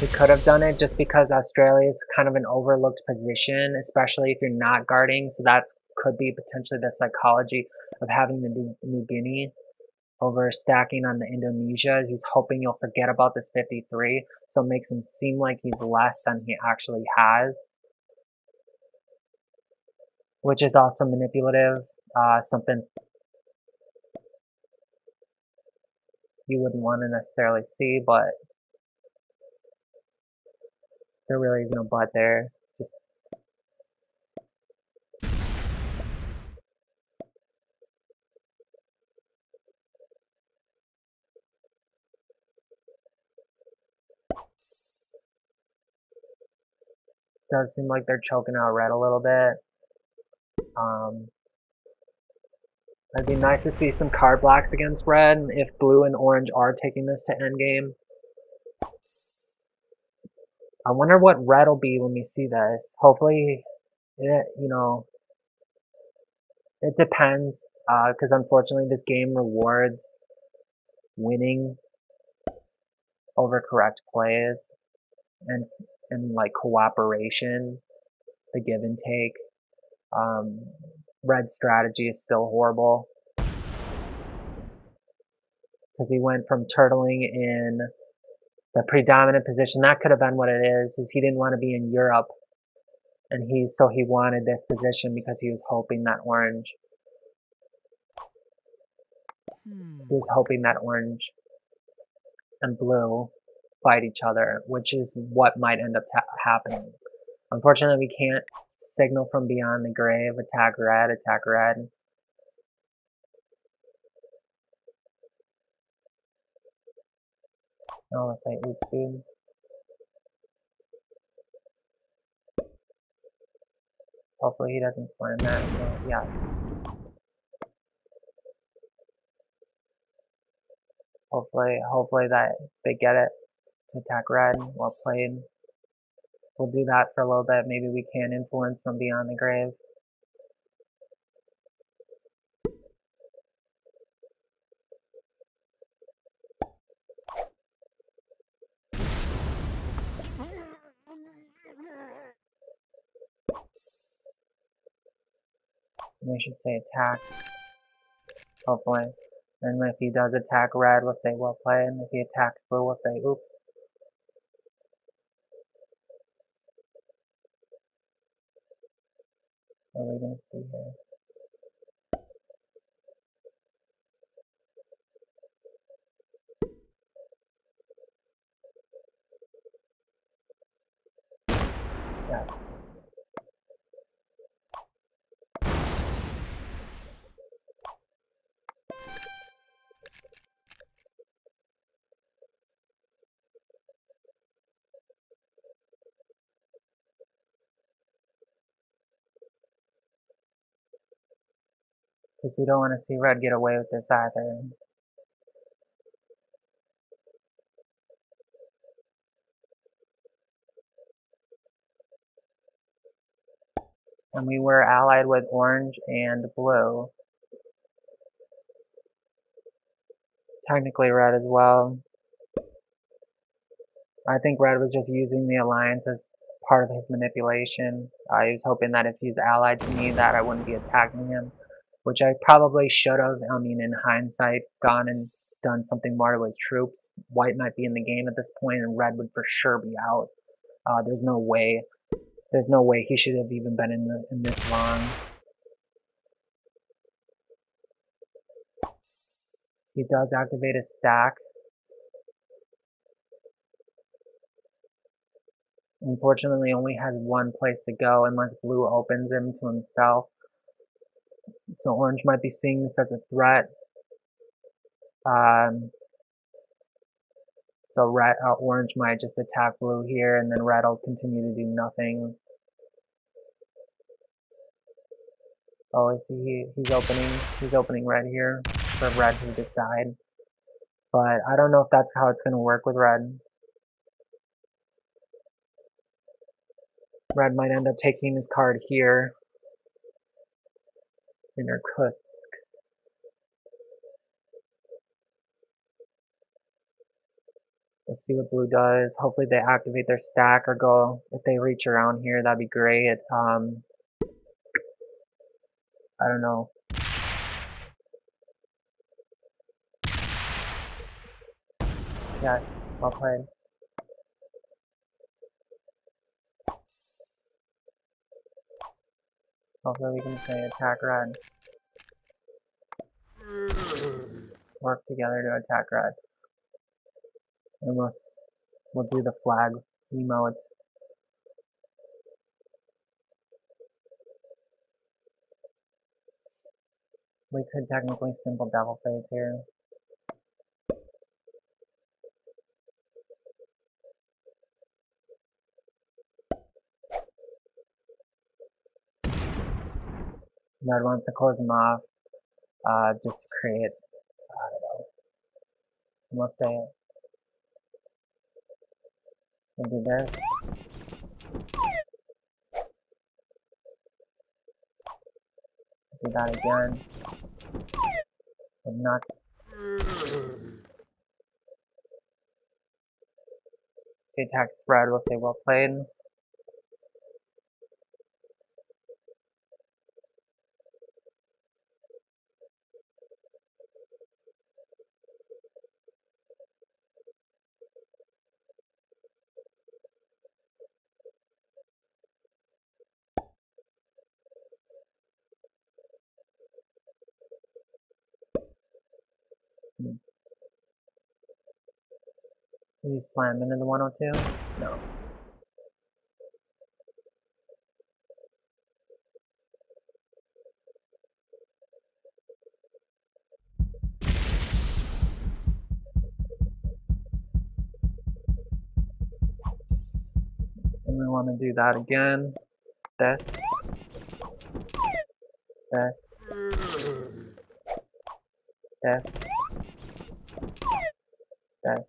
We could have done it just because Australia is kind of an overlooked position, especially if you're not guarding. So that could be potentially the psychology of having the New Guinea over stacking on the Indonesia. He's hoping you'll forget about this 53, so it makes him seem like he's less than he actually has, which is also manipulative. Something you wouldn't want to necessarily see, but There really is no but there. Just does seem like they're choking out red a little bit. It'd be nice to see some card blocks against red if blue and orange are taking this to endgame. I wonder what red will be when we see this. Hopefully, it depends, because unfortunately this game rewards winning over correct plays and like cooperation, the give and take. Red's strategy is still horrible because he went from turtling in the predominant position. That could have been what it is he didn't want to be in Europe, and so he wanted this position because he was hoping that orange and blue fight each other, which is what might end up happening. Unfortunately, we can't signal from beyond the grave, attack red. Oh, let's say oops, dude. Hopefully he doesn't slam that, so yeah. Hopefully that they get it. Attack red, well played. We'll do that for a little bit. Maybe we can influence from beyond the grave. We should say attack. Hopefully. And if he does attack red, we'll say well played. And if he attacks blue, we'll say oops. What are we going to see here? Yeah. Because we don't want to see red get away with this either. And we were allied with orange and blue. Technically red as well. I think red was just using the alliance as part of his manipulation. He was hoping that if he's allied to me that I wouldn't be attacking him, which I probably should have. I mean, in hindsight, gone and done something more to his troops. White might be in the game at this point, and red would for sure be out. There's no way he should have even been in this long. He does activate his stack. Unfortunately, only has one place to go unless blue opens him to himself. So orange might be seeing this as a threat. So orange might just attack blue here, and then red will continue to do nothing. Oh, I see he's opening red here for red to decide. But I don't know if that's how it's going to work with red. Red might end up taking his card here in Irkutsk. Let's see what blue does. Hopefully they activate their stack or go, if they reach around here, that'd be great. I don't know. Yeah, well played. Hopefully we can say attack red. Work together to attack red. And we'll do the flag emote. We could technically simple devil phase here. Red wants to close him off, just to create, I don't know. We'll say it. We'll do this. Do that again. I'm not. Okay, attack spread, we'll say well played. Did he slam into the 102? No. And we want to do that again. This. This. This. This.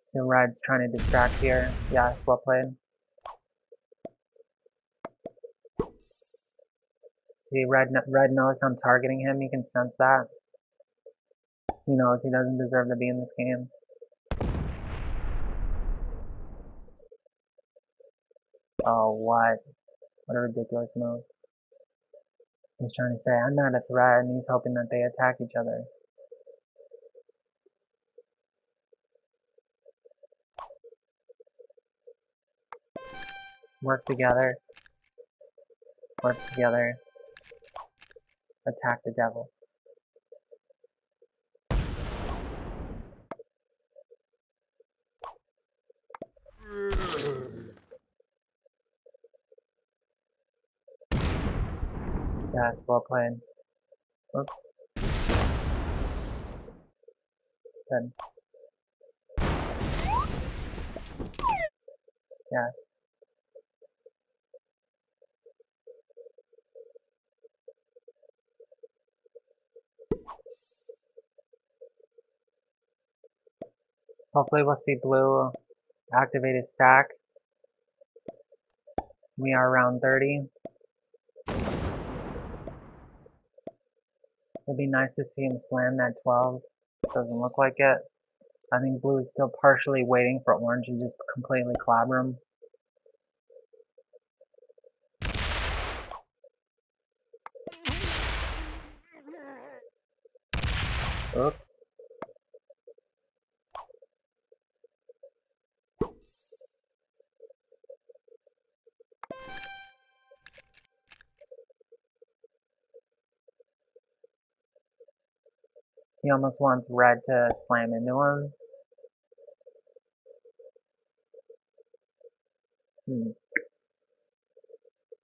So red's trying to distract here. Yes, well played. See, red knows I'm targeting him. He can sense that. He knows he doesn't deserve to be in this game. Oh, what? What a ridiculous move. He's trying to say, I'm not a threat, and he's hoping that they attack each other. Work together. Work together. Attack the devil. Yes, well played. Oops. Good. Yes. Hopefully we'll see blue activate his stack. We are around 30. It'd be nice to see him slam that 12. Doesn't look like it. I think blue is still partially waiting for orange to just completely clobber him. Oops. He almost wants red to slam into him.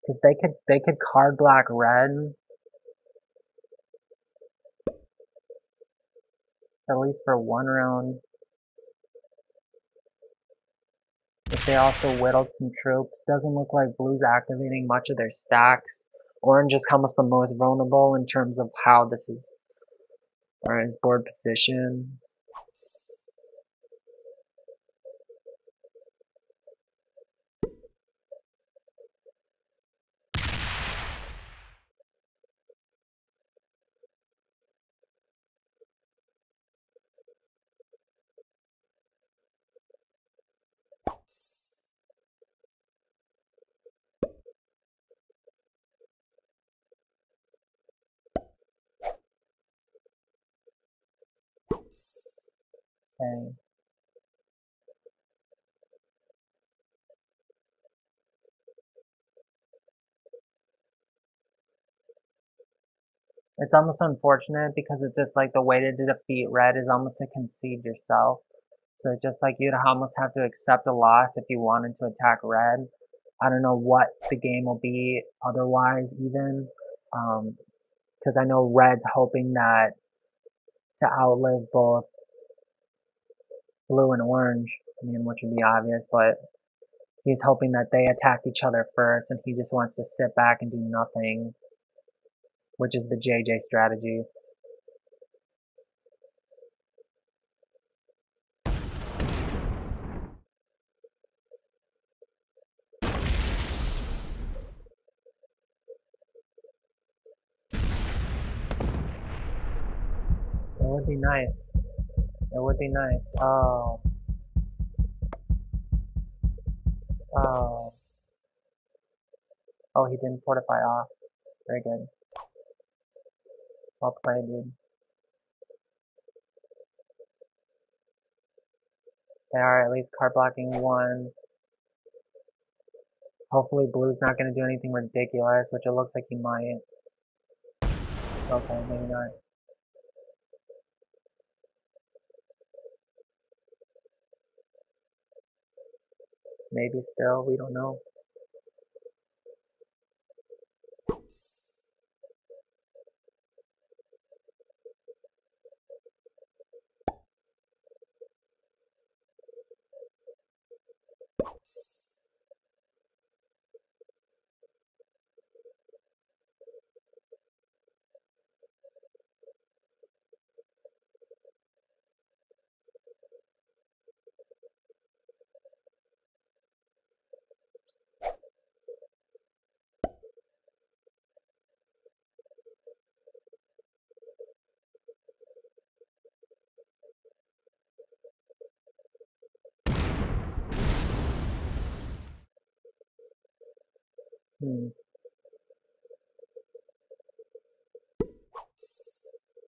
Because they could card block red. At least for one round. If they also whittled some troops, doesn't look like blue's activating much of their stacks. Orange is almost the most vulnerable in terms of how this is, or his board position. Okay. It's almost unfortunate because it's just like the way to defeat red is almost to concede yourself. So just like you'd almost have to accept a loss if you wanted to attack red. I don't know what the game will be otherwise even. Because I know red's hoping that to outlive both blue and orange, I mean, which would be obvious, but he's hoping that they attack each other first, and he just wants to sit back and do nothing, which is the JJ strategy. It would be nice. It would be nice. Oh. Oh. Oh, he didn't fortify off. Very good. Well played, dude. They are at least card blocking one. Hopefully blue's not going to do anything ridiculous, which it looks like he might. Okay, maybe not. Maybe still, we don't know.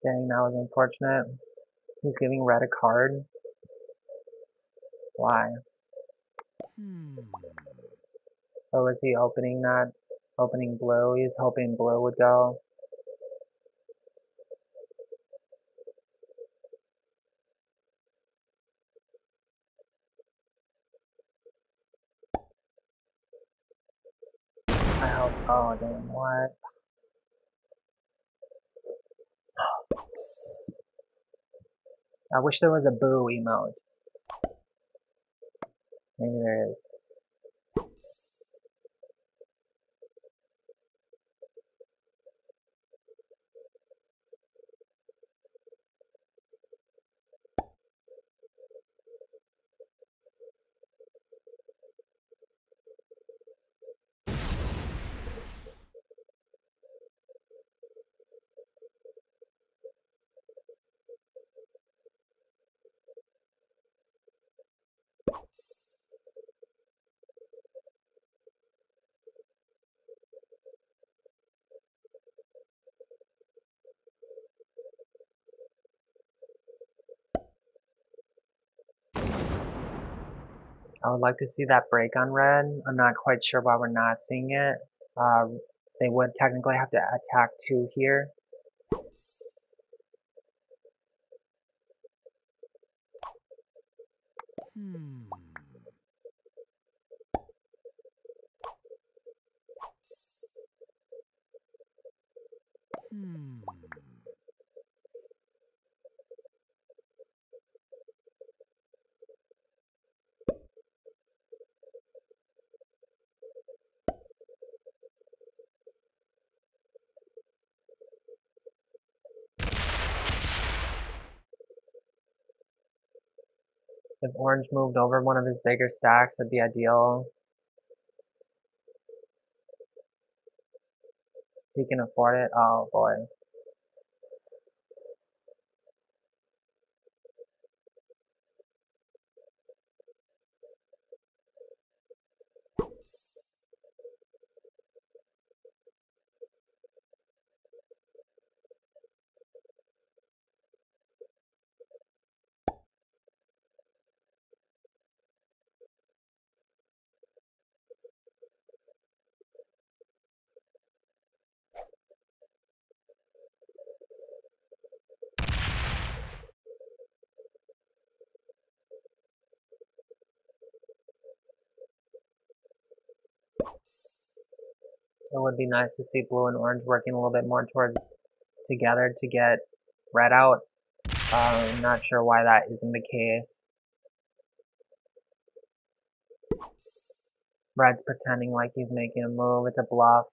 Dang, that was unfortunate. He's giving red a card. Why? Or was he opening that? Opening blue? He's hoping blue would go. I hope. Oh, damn, what? I wish there was a boo emote. Maybe there is. I would like to see that break on red. I'm not quite sure why we're not seeing it. They would technically have to attack 2 here. If orange moved over one of his bigger stacks, it'd be ideal. He can afford it. Oh boy. It would be nice to see blue and orange working a little bit more towards together to get red out. I'm not sure why that isn't the case. Red's pretending like he's making a move. It's a bluff.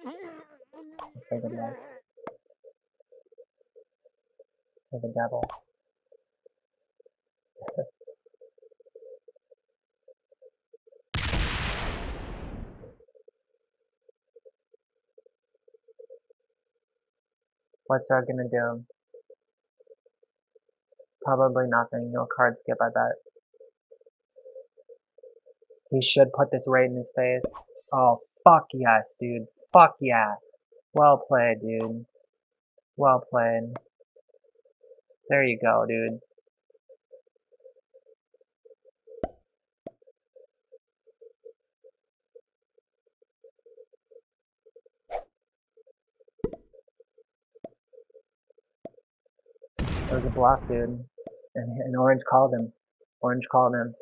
Let's say good luck. To the devil. What's Red gonna do? Probably nothing. He'll card skip, I bet. He should put this right in his face. Oh, fuck yes, dude. Fuck yeah. Well played, dude. Well played. There you go, dude. It was a bluff, dude. And Orange called him. Orange called him.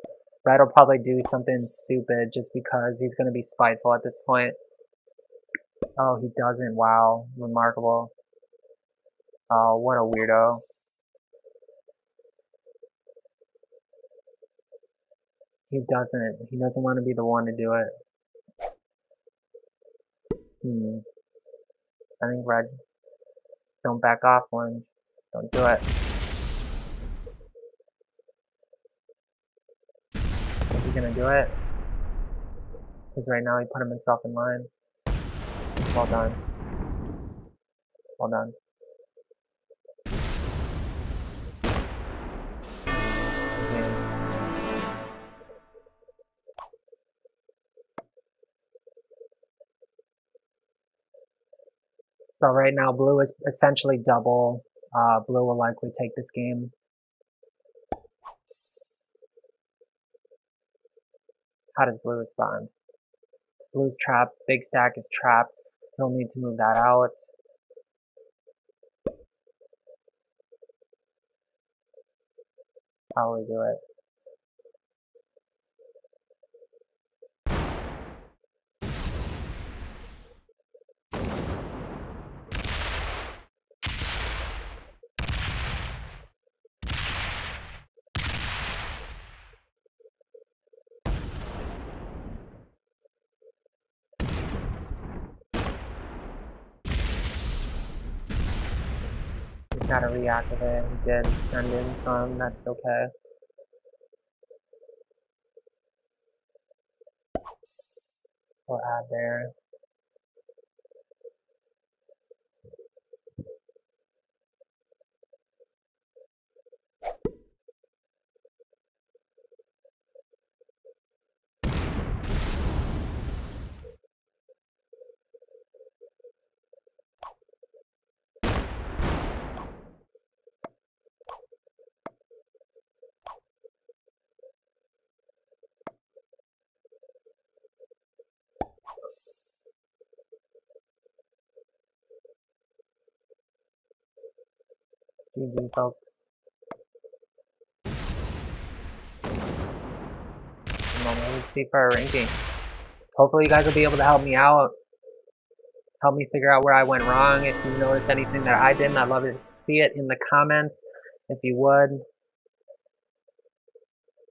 Red will probably do something stupid just because he's going to be spiteful at this point. Oh, he doesn't. Wow. Remarkable. Oh, what a weirdo. He doesn't. He doesn't want to be the one to do it. I think Red, don't back off, Orange. Don't do it. Is he gonna do it? Because right now he put himself in line. Well done. Well done. So right now blue is essentially double. Blue will likely take this game. How does blue respond? Blue's trapped. Big stack is trapped. He'll need to move that out. Probably do it. He's gotta reactivate. He did send in some. That's okay. We'll add there. GG, folks. Let's see for our ranking. Hopefully you guys will be able to help me out. Help me figure out where I went wrong. If you notice anything that I didn't, I'd love to see it in the comments, if you would.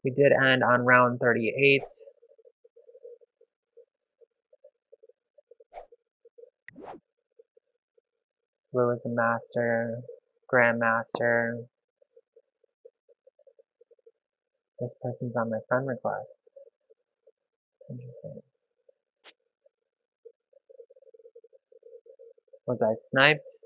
We did end on round 38. Blue is a master, grandmaster. This person's on my friend request. Interesting. Was I sniped?